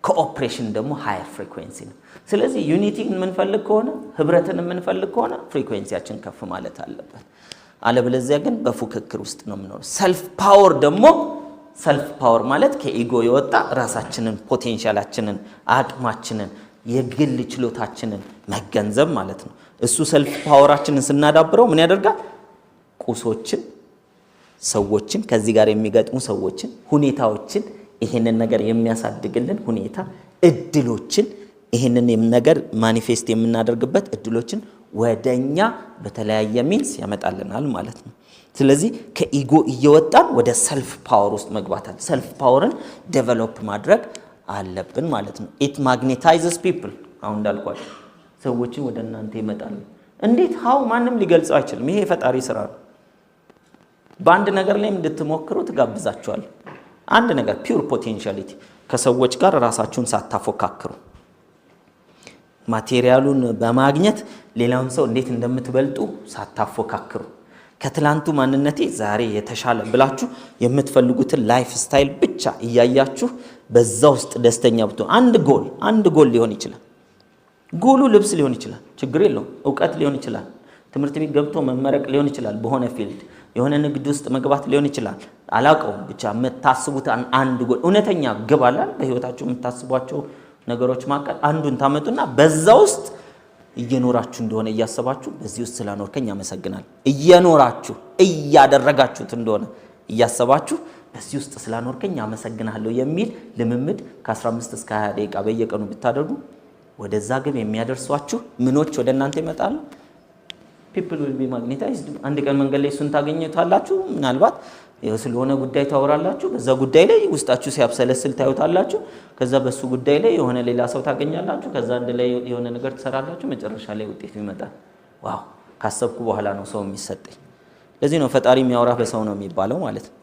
ኮኦፕሬሽን ደግሞ ሃየር ፍሪኩዌንሲ ነው ስለዚህ ዩኒቲን የምንፈልግ ከሆነ ህብረትን የምንፈልግ ከሆነ ፍሪኩዌንሲያችን ከፍ ማለት አለበት አለበለዚያ ግን በፉክክር ውስጥ ነው የምንኖረው ሰልፍ ፓወር ደግሞ ሰልፍ ፓወር ማለት ከኢጎ የወጣ ራሳችንን ፖቴንሻላችንን አቅማችንን የግል ችሎታችንን መገንዘብ ማለት ነው እሱ ሰልፍ ፓወራችንን ስናዳብረው ምን ያደርጋል ቁሶችን ሰዎችን ከዚህ ጋር የሚገጥሙ ሰዎችን ሁኔታዎችን ይሄንን ነገር የሚያሳድግልን ሁኔታ እድሎችን ይሄንን ነገር ማኒፌስት የምናደርግበት እድሎችን ወደኛ በተለያየ ሚንስ ያመጣልናል ማለት ነው ስለዚህ ከኢጎ እየወጣን ወደ ሰልፍ ፓወር ውስጥ መግባታል ሰልፍ ፓወርን ዴቨሎፕ ማድረግ አለብን ማለት ነው it magnetizes people አሁን እንዳልኳችሁ ሰዎችን ወደ እናንተ ይመጣሉ እንዴት ሃው ማንም ሊገልጸው አይችልም ይሄ የፈጣሪ ስራ ነው በአንድ ነገር ላይ እንድትሞክሩ ተጋብዛችኋል አንድ ነገር ፒውር ፖቴንሻሊቲ ከሰዎች ጋር ራሳችሁን ሳታፎካክሩ ማቴሪያሉን በማግኘት ሌላውን ሰው እንዴት እንደምትበልጡ ሳታፎካክሩ ከትላንቱ ማንነቴ ዛሬ የተሻለ ብላችሁ የምትፈልጉትን ላይፍ ስታይል ብቻ እያያችሁ በዛ ውስጥ ደስተኛ ብትሆኑ አንድ ጎል ሊሆን ይችላል ጎሉ ልብስ ሊሆን ይችላል ችግር የለውም እውቀት ሊሆን ይችላል ትምህርት ቤት ገብቶ መመረቅ ሊሆን ይችላል በሆነ ፊልድ የሆነ ንግድ ውስጥ መግባት ሊሆን ይችላል አላቀው ብቻ መታስቡት አንድ ጎል እውነተኛ ግብ አለ በህይወታችሁ የምታስቧቸው ነገሮች ማቀል አንዱን ታመጡና በዛ ውስጥ እየኖራችሁ እንደሆነ እያሰባችሁ በዚህ ውስጥ ስላኖርከኝ አመሰግናለሁ እየኖራችሁ እያደረጋችሁት እንደሆነ እያሰባችሁ በዚህ ውስጥ ስላኖርከኝ አመሰግናለሁ የሚል ልምምድ ከ15 እስከ 20 ደቂቃ በየቀኑ ብታደርጉ ወደዛ ግብ የሚያደርሷችሁ ምኖች ወደ እናንተ ይመጣሉ people will be magnetized አንድ ቀን መንገድ ላይ እሱን ታገኙታላችሁ ምናልባት ስለሆነ ጉዳይ ታወራላችሁ በዛ ጉዳይ ላይ ውስጣችሁ ሲያብሰለስል ታዩታላችሁ ከዛ በሱ ጉዳይ ላይ የሆነ ሌላ ሰው ታገኛላችሁ ከዛ አንድ ላይ የሆነ ነገር ትሰራላችሁ መጨረሻ ላይ ውጤቱ ይመጣል ዋው ካሰብኩ በኋላ ነው ሰው የሚሰጠኝ ለዚህ ነው ፈጣሪ የሚያወራ በሰው ነው የሚባለው ማለት ነው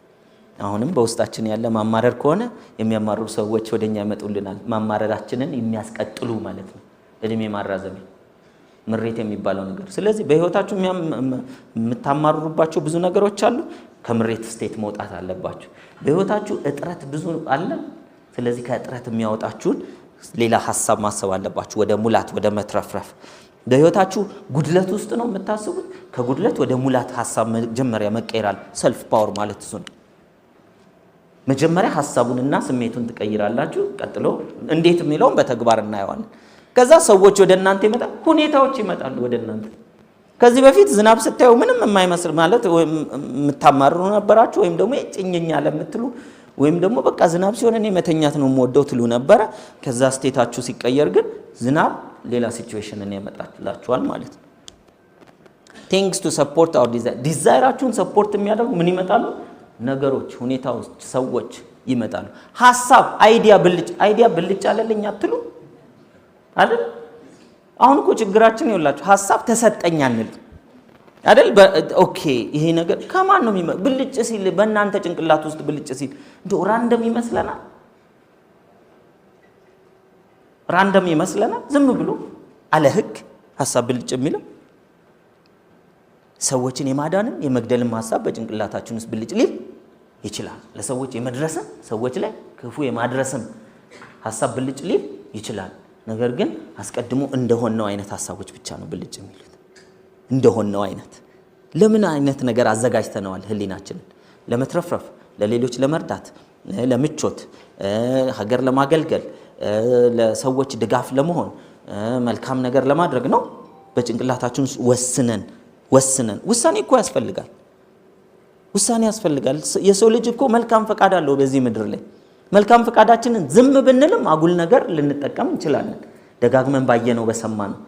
አሁንም በውስጣችን ያለ ማማረር ከሆነ የሚያማሩ ሰዎች ወደኛ ይመጡልናል ማማረራችንን የሚያስቀጥሉ ማለት ነው እድሜ ማራዘም ምሬት የሚባለው ነገር ስለዚህ በህይወታችሁ የምታማሩባቸው ብዙ ነገሮች አሉ ከምሬት ስቴት መውጣት አለባችሁ በህይወታችሁ እጥረት ብዙ አለ ስለዚህ ከእጥረት የሚያወጣችሁን ሌላ ሐሳብ ማሰብ አለባችሁ ወደ ሙላት ወደ መትረፍረፍ በህይወታችሁ ጉድለት ውስጥ ነው የምታስቡት ከጉድለት ወደ ሙላት ሐሳብ መጀመሪያ መቀየራል ሰልፍ ፓወር ማለት እሱ ነው መጀመሪያ ሐሳቡንና ስሜቱን ትቀይራላችሁ ቀጥሎ እንዴት የሚለውን በተግባር እናየዋለን ከዛ ሰዎች ወደ እናንተ ይመጣሉ ሁኔታዎች ይመጣሉ ወደ እናንተ ከዚህ በፊት ዝናብ ስታዩ ምንም የማይመስል ማለት የምታማርሩ ነበራችሁ ወይም ደግሞ ጭኝኛ ለምትሉ ወይም ደግሞ በቃ ዝናብ ሲሆን እኔ መተኛት ነው የምወደው ትሉ ነበር ከዛ ስቴታችሁ ሲቀየር ግን ዝናብ ሌላ ሲቹዌሽንን ያመጣላችኋል ማለት ነው things to support our desire ዲዛይራችሁን ሰፖርት የሚያደርጉ ምን ይመጣሉ ነገሮች ሁኔታዎች ሰዎች ይመጣሉ። ሐሳብ አይዲያ ብልጭ አለልኝ አትሉ አይደል? አሁን እኮ ችግራችን ይኸውላችሁ ሐሳብ ተሰጠኝ አንል አይደል? ኦኬ ይሄ ነገር ከማን ነው ብልጭ ሲል በእናንተ ጭንቅላት ውስጥ ብልጭ ሲል እንደው ራንደም ይመስለናል። ዝም ብሎ አለ ህግ ሐሳብ ብልጭ የሚለው ሰዎችን የማዳንም የመግደልም ሐሳብ በጭንቅላታችን ውስጥ ብልጭ ሊል ይችላል። ለሰዎች የመድረስም ሰዎች ላይ ክፉ የማድረስም ሐሳብ ብልጭ ሊል ይችላል። ነገር ግን አስቀድሞ እንደሆነው አይነት ሐሳቦች ብቻ ነው ብልጭ የሚሉት። እንደሆነው አይነት ለምን አይነት ነገር አዘጋጅተነዋል ህሊናችንን ለመትረፍረፍ፣ ለሌሎች ለመርዳት፣ ለምቾት፣ ሀገር ለማገልገል፣ ለሰዎች ድጋፍ ለመሆን፣ መልካም ነገር ለማድረግ ነው። በጭንቅላታችን ወስነን ውሳኔ እኮ ያስፈልጋል። የሰው ልጅ እኮ መልካም ፈቃድ አለው በዚህ ምድር ላይ። መልካም ፈቃዳችንን ዝም ብንልም አጉል ነገር ልንጠቀም እንችላለን። ደጋግመን ባየነው በሰማነው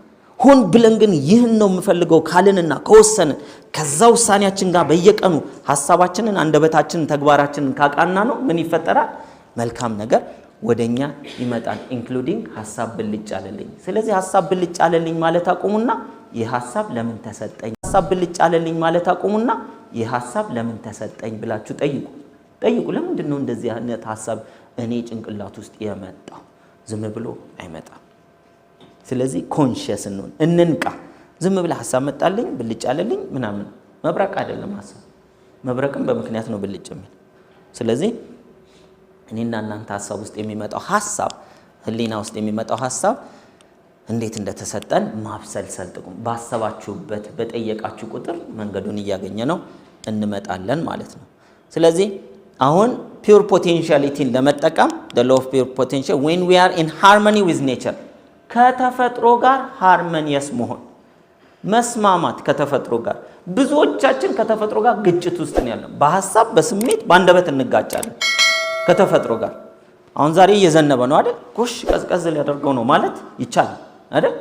ሆን ብለን ግን ይህን ነው የምፈልገው ካልንና ከወሰንን ከዛ ውሳኔያችን ጋር በየቀኑ ሐሳባችንን፣ አንደበታችንን፣ ተግባራችንን ካቃና ነው ምን ይፈጠራል? መልካም ነገር ወደኛ ይመጣል። ኢንክሉዲንግ ሐሳብ ብልጭ አለልኝ። ስለዚህ ሐሳብ ብልጭ አለልኝ ማለት አቁሙና ይህ ሐሳብ ለምን ተሰጠኝ? ሐሳብ ብልጭ አለልኝ ማለት አቁሙና ይህ ሐሳብ ለምን ተሰጠኝ ብላችሁ ጠይቁ። ለምንድን ነው እንደዚህ አይነት ሐሳብ እኔ ጭንቅላት ውስጥ የመጣው? ዝም ብሎ አይመጣም። ስለዚህ ኮንሺየስ እንንቃ። ዝም ብለ ሐሳብ መጣልኝ ብልጭ አለልኝ ምናምን መብረቅ አይደለም ሐሳብ። መብረቅም በምክንያት ነው ብልጭ የሚል። ስለዚህ እኔና እናንተ ሐሳብ ውስጥ የሚመጣው ሐሳብ፣ ህሊና ውስጥ የሚመጣው ሐሳብ እንዴት እንደተሰጠን ማብሰልሰል ጥቁም ባሰባችሁበት በጠየቃችሁ ቁጥር መንገዱን እያገኘ ነው እንመጣለን ማለት ነው። ስለዚህ አሁን ፒውር ፖቴንሻሊቲን ለመጠቀም the law of pure potential when we are in harmony with nature ከተፈጥሮ ጋር ሃርመኒየስ መሆን መስማማት ከተፈጥሮ ጋር። ብዙዎቻችን ከተፈጥሮ ጋር ግጭት ውስጥ ነው ያለው። በሐሳብ በስሜት በአንደበት እንጋጫለን ከተፈጥሮ ጋር። አሁን ዛሬ እየዘነበ ነው አይደል? ጎሽ ቀዝቀዝ ሊያደርገው ነው ማለት ይቻላል አይደል?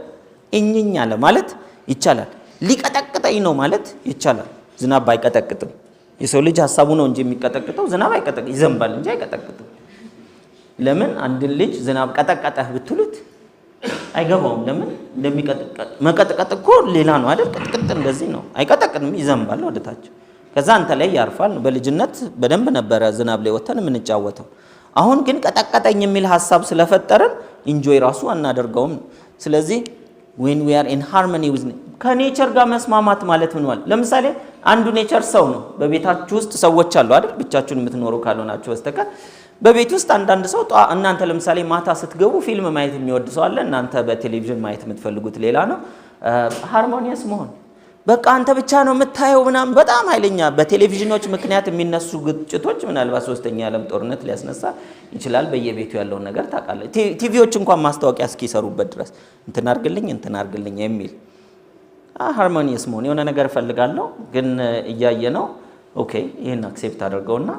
እኝኝ አለ ማለት ይቻላል። ሊቀጠቅጠኝ ነው ማለት ይቻላል። ዝናብ አይቀጠቅጥም። የሰው ልጅ ሐሳቡ ነው እንጂ የሚቀጠቅጠው ዝናብ አይቀጠቅጥም። ይዘንባል እንጂ አይቀጠቅጥም። ለምን አንድ ልጅ ዝናብ ቀጠቀጠህ ብትሉት አይገባውም። ለምን እንደሚቀጠቅጥ መቀጥቀጥ እኮ ሌላ ነው አይደል? ቅጥቅጥ እንደዚህ ነው። አይቀጠቅጥም፣ ይዘንባል ወደታች። ከዛ አንተ ላይ ያርፋል። በልጅነት በደንብ ነበረ ዝናብ ላይ ወተን የምንጫወተው። አሁን ግን ቀጠቀጠኝ የሚል ሐሳብ ስለፈጠረን ኢንጆይ ራሱ አናደርገውም። ስለዚህ when we are in harmony with ከኔቸር ጋር መስማማት ማለት ምን ማለት? ለምሳሌ አንዱ ኔቸር ሰው ነው። በቤታችሁ ውስጥ ሰዎች አሉ አይደል? ብቻችሁን የምትኖሩ ካልሆናችሁ በስተቀር በቤት ውስጥ አንዳንድ ሰው እናንተ ለምሳሌ ማታ ስትገቡ ፊልም ማየት የሚወድ ሰው አለ። እናንተ በቴሌቪዥን ማየት የምትፈልጉት ሌላ ነው። ሃርሞኒየስ መሆን በቃ አንተ ብቻ ነው የምታየው ምናምን በጣም ኃይለኛ በቴሌቪዥኖች ምክንያት የሚነሱ ግጭቶች ምናልባት ሶስተኛ የዓለም ጦርነት ሊያስነሳ ይችላል። በየቤቱ ያለውን ነገር ታውቃለህ። ቲቪዎች እንኳን ማስታወቂያ እስኪሰሩበት ድረስ እንትን አድርግልኝ የሚል ሃርሞኒየስ መሆን። የሆነ ነገር እፈልጋለሁ ግን እያየ ነው ኦኬ ይሄን አክሴፕት አድርገውና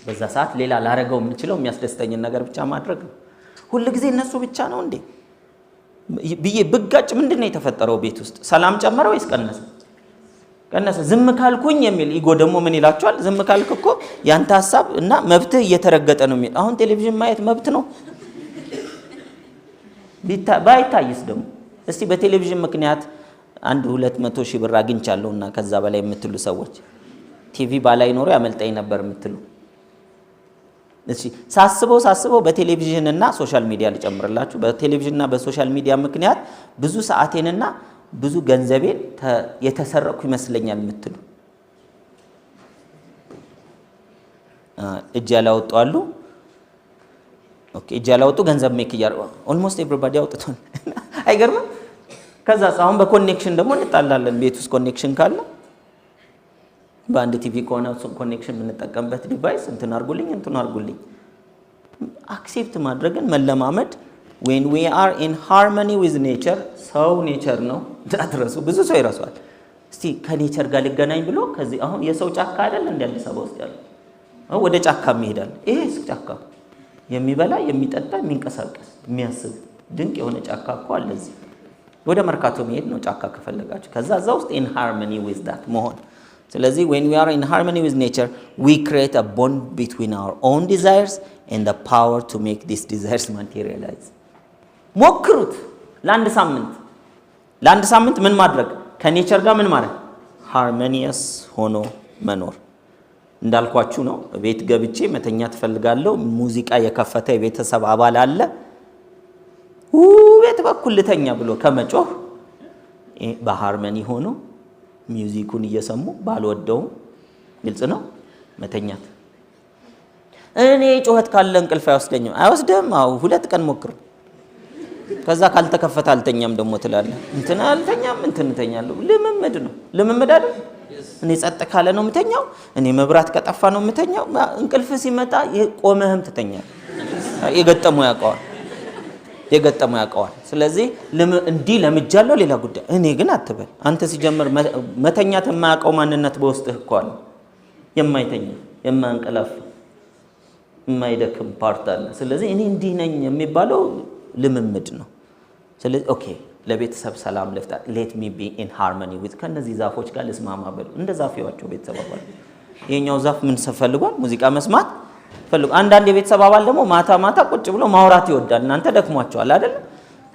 በዛ ሰዓት ሌላ ላረገው የምችለው የሚያስደስተኝን ነገር ብቻ ማድረግ ነው። ሁሉ ጊዜ እነሱ ብቻ ነው እንዴ ብዬ ብጋጭ ምንድነው የተፈጠረው? ቤት ውስጥ ሰላም ጨመረ ወይስ ቀነሰ? ዝም ካልኩኝ የሚል ኢጎ ደግሞ ምን ይላቸዋል? ዝም ካልክ እኮ ያንተ ሐሳብ እና መብትህ እየተረገጠ ነው የሚል። አሁን ቴሌቪዥን ማየት መብት ነው ባይታይስ? ደግሞ እስቲ በቴሌቪዥን ምክንያት 100-200 ሺህ ብር አግኝቻለሁና ከዛ በላይ የምትሉ ሰዎች ቲቪ ባላይ ኖሮ ያመልጠኝ ነበር የምትሉ እሺ፣ ሳስበው በቴሌቪዥን እና ሶሻል ሚዲያ ልጨምርላችሁ። በቴሌቪዥን እና በሶሻል ሚዲያ ምክንያት ብዙ ሰዓቴንና ብዙ ገንዘቤን የተሰረኩ ይመስለኛል የምትሉ እጅ ያላወጡ አሉ። ኦኬ፣ እጅ ያላወጡ ገንዘብ ሜክ ያደርጋሉ። ኦልሞስት ኤቭሪባዲ አውጥቷል። አይገርምም? ከዛ አሁን በኮኔክሽን ደግሞ እንጣላለን። ቤት ውስጥ ኮኔክሽን ካለ በአንድ ቲቪ ከሆነ ኮኔክሽን የምንጠቀምበት ዲቫይስ እንትን አርጉልኝ። አክሴፕት ማድረግን መለማመድ when we are in harmony with nature። ሰው ኔቸር ነው እንዳትረሱ። ብዙ ሰው ይረሳዋል። እስቲ ከኔቸር ጋር ልገናኝ ብሎ ከዚህ አሁን የሰው ጫካ አይደል እንደ አዲስ አበባ ውስጥ ያለው ወደ ጫካ ይሄዳል። ይሄ ጫካ የሚበላ የሚጠጣ የሚንቀሳቀስ የሚያስብ ድንቅ የሆነ ጫካ እኮ አለ እዚህ። ወደ መርካቶ መሄድ ነው ጫካ ከፈለጋችሁ። ከዛ እዛ ውስጥ in harmony with that መሆን ስለዚህ when we are in harmony with nature we create a bond between our own desires and the power to make these desires materialize ሞክሩት ለአንድ ሳምንት ምን ማድረግ ከኔቸር ጋር ምን ማድረግ ሃርሞኒየስ ሆኖ መኖር እንዳልኳችሁ ነው ቤት ገብቼ መተኛ ትፈልጋለሁ ሙዚቃ የከፈተ የቤተሰብ አባል አለ ቤት በኩል ልተኛ ብሎ ከመጮህ በሃርሞኒ ሆኖ ሚውዚኩን እየሰሙ ባልወደው ግልጽ ነው መተኛት እኔ ጮህት ካለ እንቅልፍ አይወስደም አው 2 ቀን ሞክሩ ከዛ ካልተከፈተ አልተኛም ደሞ ትላለ እንትና አልተኛም እንትንተኛለሁ ልምምድ አይደል እኔ ጸጥ ካለ ነው ምተኛው እኔ መብራት ከጠፋ ነው ምተኛው እንቅልፍ ሲመጣ ቆመህም ትተኛለህ የገጠመው ያውቀዋል ስለዚህ እንዲህ ለምጃለሁ ሌላ ጉዳይ እኔ ግን አትበል አንተ ሲጀምር መተኛት የማያውቀው ማንነት በውስጥህ እኮ አለ የማይተኛ የማንቀላፍ የማይደክም ፓርት አለ ስለዚህ እኔ እንዲህ ነኝ የሚባለው ልምምድ ነው ስለዚህ ኦኬ ለቤተሰብ ሰላም ለፍታ let me be in harmony with ከነዚህ ዛፎች ጋር ልስማማ በሉ እንደ ዛፊያቸው ቤተሰብ አባል ይሄኛው ዛፍ ምን ሰፈልጓል ሙዚቃ መስማት ፈልጉ አንዳንድ የቤተሰብ አባል ደግሞ ማታ ቁጭ ብሎ ማውራት ይወዳል እናንተ ደክሟቸዋል አይደል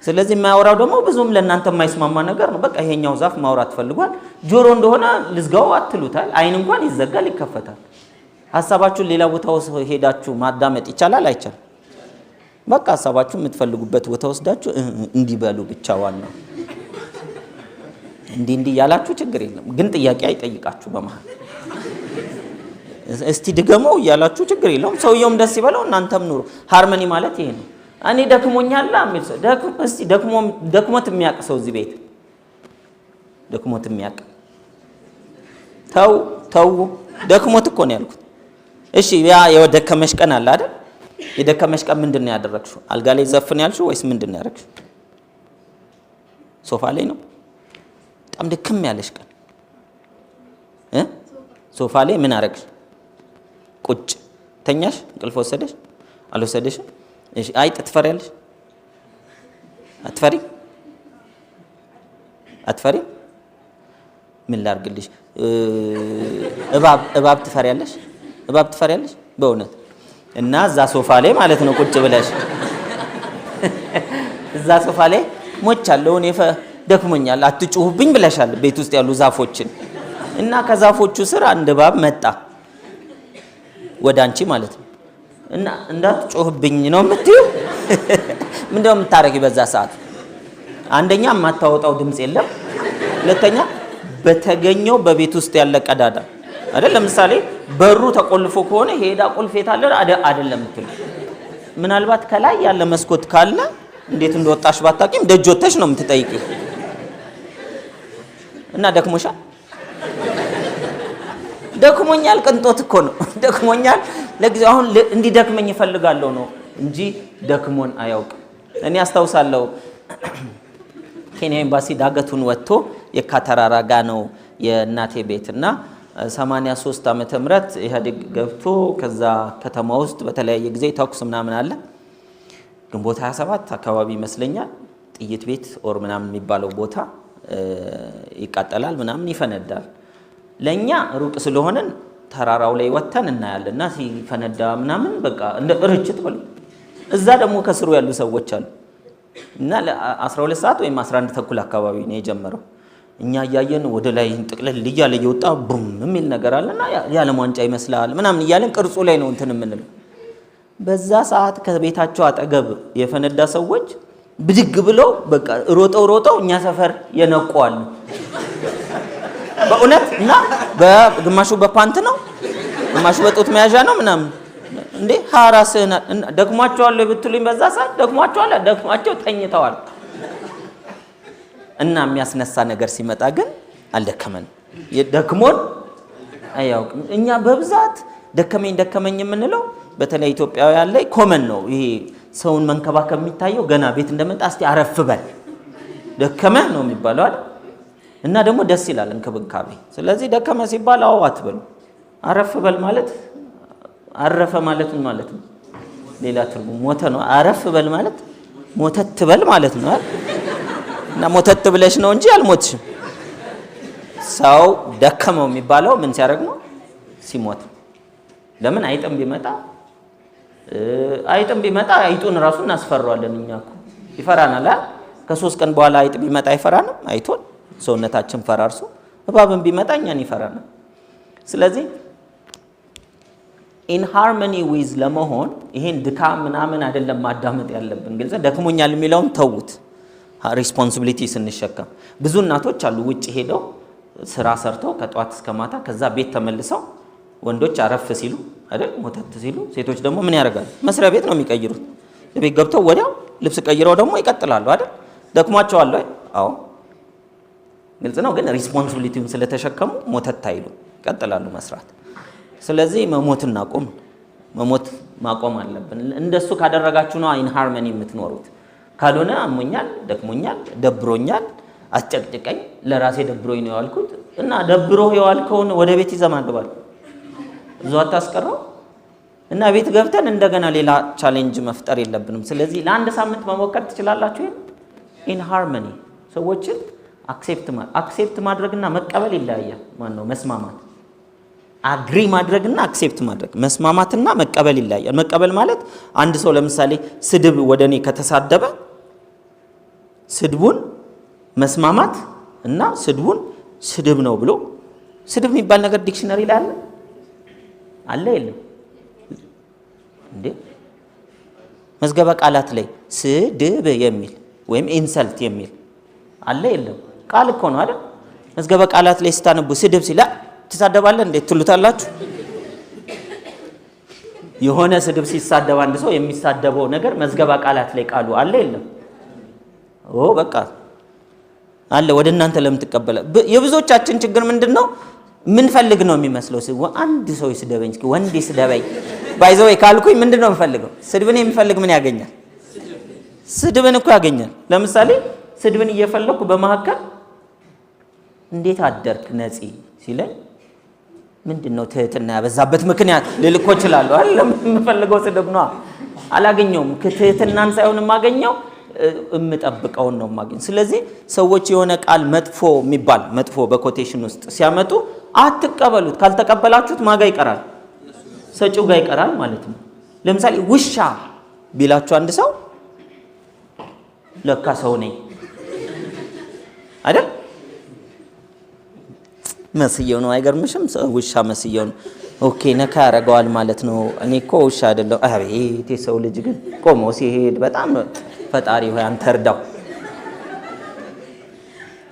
ስለዚህ የማያወራው ደግሞ ብዙም ለእናንተ የማይስማማ ነገር ነው በቃ ይሄኛው ዛፍ ማውራት ፈልጓል ጆሮ እንደሆነ ልዝጋው አትሉታል አይን እንኳን ይዘጋል ይከፈታል ሐሳባችሁን ሌላ ቦታ ሄዳችሁ ማዳመጥ ይቻላል አይቻልም በቃ ሐሳባችሁ የምትፈልጉበት ቦታ ወስዳችሁ እንዲበሉ ብቻ ዋናው እንዲህ ያላችሁ ችግር የለም ግን ጥያቄ አይጠይቃችሁ በመሃል እስቲ ድገመው ያላችሁ ችግር የለም ሰውየውም ደስ ይበለው እናንተም ኑሩ ሃርሞኒ ማለት ይሄ ነው እኔ ደክሞኛል አሚል ሰው እስቲ ደክሞት የሚያውቅ ሰው እዚህ ቤት ደክሞት የሚያውቅ ተው ደክሞት እኮ ነው ያልኩት እሺ ያ የደከመሽ ቀን አለ አይደል የደከመሽ ቀን ምንድነው ያደረግሽው አልጋ ላይ ዘፍን ያልሽው ወይስ ምንድነው ያደረግሽው ሶፋ ላይ ነው በጣም ደክም ያለሽ ቀን ሶፋ ላይ ምን አደረግሽ ቁጭ ተኛሽ እንቅልፍ ወሰደሽ አልወሰደሽም እሺ አይጥ ትፈሪያለሽ አትፈሪ ምን ላርግልሽ እባብ ትፈሪያለሽ በእውነት እና እዛ ሶፋ ላይ ማለት ነው ቁጭ ብለሽ እዛ ሶፋ ላይ ሞቻለሁ እኔ ደክሞኛል አትጩሁብኝ ብለሻል ቤት ውስጥ ያሉ ዛፎችን እና ከዛፎቹ ስር አንድ እባብ መጣ ወዳንቺ ማለት ነው እና እንዳትጮህብኝ ነው የምትይው ምንድነው የምታረጊ በዛ ሰዓት አንደኛ የማታወጣው ድምጽ የለም ሁለተኛ በተገኘው በቤት ውስጥ ያለ ቀዳዳ አይደል ለምሳሌ በሩ ተቆልፎ ከሆነ ሄዳ ቁልፌት አለ አይደለም የምትል ምናልባት ከላይ ያለ መስኮት ካለ እንዴት እንደወጣሽ ባታቂም ደጆተሽ ነው የምትጠይቂው እና ደክሞኛል ቅንጦት እኮ ነው ደክሞኛል ለጊዜው አሁን እንዲደክመኝ ይፈልጋለሁ ነው እንጂ ደክሞን አያውቅም እኔ አስታውሳለሁ ኬንያ ኤምባሲ ዳገቱን ወጥቶ የካተራራ ጋ ነው የእናቴ ቤትና 83 ዓመተ ምህረት ኢህአዴግ ገብቶ ከዛ ከተማ ውስጥ በተለያየ ጊዜ ተኩስ ምናምን አለ ግንቦት 27 አካባቢ ይመስለኛል ጥይት ቤት ኦር ምናምን የሚባለው ቦታ ይቃጠላል ምናምን ይፈነዳል ለኛ ሩቅ ስለሆነን ተራራው ላይ ወተን እናያለና ሲፈነዳ ምናምን በቃ እንደ እርጭት ብሎ እዛ ደግሞ ከስሩ ያሉ ሰዎች አሉ እና ለ12 ሰዓት ወይም 11 ተኩል አካባቢ ነው የጀመረው እኛ ያያየን ወደ ላይ ጥቅለል ይያለ ይወጣ ቡም የሚል ነገር አለና ያለም ዋንጫ ይመስላል ምናምን ይያለን ቅርጹ ላይ ነው እንትን የምንለው በዛ ሰዓት ከቤታቸው አጠገብ የፈነዳ ሰዎች ብድግ ብለው በቃ ሮጠው እኛ ሰፈር የነቋሉ በእውነት እና በግማሹ በፓንት ነው ግማሹ በጡት መያዣ ነው ምናምን እንዴ ሐራስና ደክሟቸዋል ብትሉኝ በዛ ሰዓት ደክሟቸው ተኝተዋል እና የሚያስነሳ ነገር ሲመጣ ግን አልደከመን የደክሞን አያውቅም እኛ በብዛት ደከመኝ የምንለው በተለይ ኢትዮጵያውያን ላይ ኮመን ነው ይሄ ሰውን መንከባከብ የሚታየው ገና ቤት እንደመጣ እስቲ አረፍ በል ደከመ ነው የሚባለው አይደል እና ደግሞ ደስ ይላል እንክብካቤ ስለዚህ ደከመ ሲባል አዎ አትበሉ አረፍ በል ማለት አረፈ ማለት ምን ማለት ነው ሌላ ትርጉም ሞተ ነው አረፍ በል ማለት ሞተት በል ማለት ነው እና ሞተት ብለሽ ነው እንጂ አልሞትሽም ሰው ደከመው የሚባለው ምን ሲያደርግ ነው? ሲሞት። ለምን አይጥም ቢመጣ አይጡን ራሱ እናስፈራዋለን። እኛ እኮ ይፈራናል። ከ3 ቀን በኋላ አይጥ ቢመጣ አይፈራንም? አይቶን ሰውነታችን ፈራርሶ እባብን ቢመጣ እኛን ይፈራናል። ስለዚህ ኢን ሃርመኒ ዊዝ ለመሆን ይሄን ድካም ምናምን አይደለም ማዳመጥ ያለብን። ግልጽ ደክሞኛል የሚለውን ተውት። ሪስፖንሲቢሊቲ ስንሸከም ብዙ እናቶች አሉ ውጭ ሄደው ስራ ሰርተው ከጧት እስከ ማታ ከዛ ቤት ተመልሰው ወንዶች አረፍ ሲሉ አይደል ሞተት ሲሉ ሴቶች ደግሞ ምን ያደርጋሉ? መስሪያ ቤት ነው የሚቀይሩት። ቤት ገብተው ወዲያው ልብስ ቀይረው ደግሞ ይቀጥላሉ አይደል? ደክሟቸዋል ወይ? አዎ ግልጽ ነው። ግን ሪስፖንሲቢሊቲውን ስለተሸከሙ ሞተት አይሉ ይቀጥላሉ መስራት። ስለዚህ መሞትን እናቆም፣ መሞት ማቆም አለብን። እንደሱ ካደረጋችሁ ነው ኢን ሃርመኒ የምትኖሩት። ካልሆነ አሞኛል፣ ደክሞኛል፣ ደብሮኛል፣ አስጨቅጭቀኝ፣ ለራሴ ደብሮኝ ነው ያልኩት እና ደብሮ የዋልከውን ወደ ቤት ይዘማልባል ብዙ አታስቀረው እና ቤት ገብተን እንደገና ሌላ ቻሌንጅ መፍጠር የለብንም። ስለዚህ ለአንድ ሳምንት መሞከር ትችላላችሁ። ኢን ሃርመኒ ሰዎችን አክሴፕት ማድረግና መቀበል ይለያያል። ማን ነው መስማማት? አግሪ ማድረግና አክሴፕት ማድረግ፣ መስማማትና መቀበል ይለያያል። መቀበል ማለት አንድ ሰው ለምሳሌ ስድብ ወደኔ ከተሳደበ ስድቡን መስማማት እና ስድቡን ስድብ ነው ብሎ ስድብ የሚባል ነገር ዲክሽነሪ ላይ አለ የለም እንዴ? መዝገበ ቃላት ላይ ስድብ የሚል ወይም ኢንሰልት የሚል አለ የለም? ቃል እኮ ነው አይደል? መዝገበ ቃላት ላይ ስታነቡ ስድብ ሲላ ትሳደባለህ እንዴት ትሉታላችሁ? የሆነ ስድብ ሲሳደብ አንድ ሰው የሚሳደበው ነገር መዝገበ ቃላት ላይ ቃሉ አለ የለም? በቃ አለ። ወደ እናንተ ለምን ተቀበለ? የብዙዎቻችን ችግር ምንድነው? ምን ፈልግ ነው የሚመስለው? አንድ ሰው ይስደበኝ እስኪ ወንድ ይስደበኝ ባይዘው ካልኩኝ ምንድነው የምፈልገው? ስድብን የሚፈልግ ምን ያገኛል? ስድብን እኮ ያገኛል። ለምሳሌ ስድብን እየፈለኩ በመሐከል እንዴት አደርክ ነፂ ሲለኝ ምንድነው ትህትና ያበዛበት ምክንያት ልልኮ እችላለሁ አይደል? የምፈልገው ስድብ ነው አላገኘውም። ትህትናን ሳይሆን የማገኘው የምጠብቀውን ነው የማገኘው። ስለዚህ ሰዎች የሆነ ቃል መጥፎ የሚባል መጥፎ በኮቴሽን ውስጥ ሲያመጡ አትቀበሉት። ካልተቀበላችሁት ማጋ ይቀራል፣ ሰጪው ጋር ይቀራል ማለት ነው። ለምሳሌ ውሻ ቢላችሁ አንድ ሰው ለካ ሰው ነኝ አይደል? መስየው ነው። አይገርምሽም? ውሻ መስየው ነው። ኦኬ ነካ ያደርገዋል ማለት ነው። እኔ እኮ ውሻ አይደለሁ። አቤት የሰው ልጅ ግን ቆሞ ሲሄድ በጣም ፈጣሪ ሆይ አንተ እርዳው።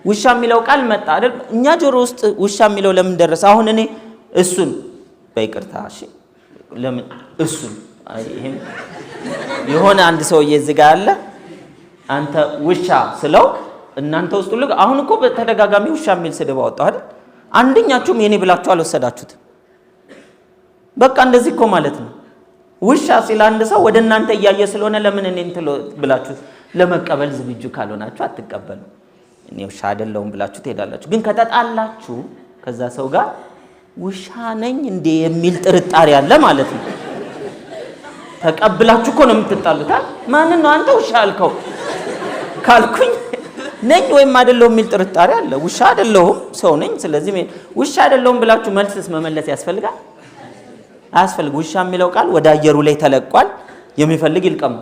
ውሻ የሚለው ቃል መጣ አይደል? እኛ ጆሮ ውስጥ ውሻ የሚለው ለምን ደረሰ? አሁን እኔ እሱን በይቅርታ እሺ፣ ለምን እሱን ይሄም የሆነ አንድ ሰውዬ እዚህ ጋር አለ። አንተ ውሻ ስለው እናንተ ውስጥ ሁሉ አሁን እኮ በተደጋጋሚ ውሻ የሚል ስድብ አወጣው አይደል? አንደኛችሁም የኔ ብላችሁ አልወሰዳችሁትም። በቃ እንደዚህ እኮ ማለት ነው። ውሻ ሲል አንድ ሰው ወደ እናንተ እያየ ስለሆነ ለምን እኔን ብላችሁ ለመቀበል ዝግጁ ካልሆናችሁ አትቀበሉ። እኔ ውሻ አይደለሁም ብላችሁ ትሄዳላችሁ። ግን ከተጣላችሁ ከዛ ሰው ጋር ውሻ ነኝ እንዴ የሚል ጥርጣሬ አለ ማለት ነው። ተቀብላችሁ እኮ ነው የምትጣሉት። ማንን ነው አንተ ውሻ አልከው ካልኩኝ ነኝ ወይም አይደለሁም የሚል ጥርጣሬ አለ። ውሻ አይደለሁም ሰው ነኝ። ስለዚህ ውሻ አይደለሁም ብላችሁ መልስስ መመለስ ያስፈልጋል አያስፈልግ? ውሻ የሚለው ቃል ወደ አየሩ ላይ ተለቋል። የሚፈልግ ይልቀም።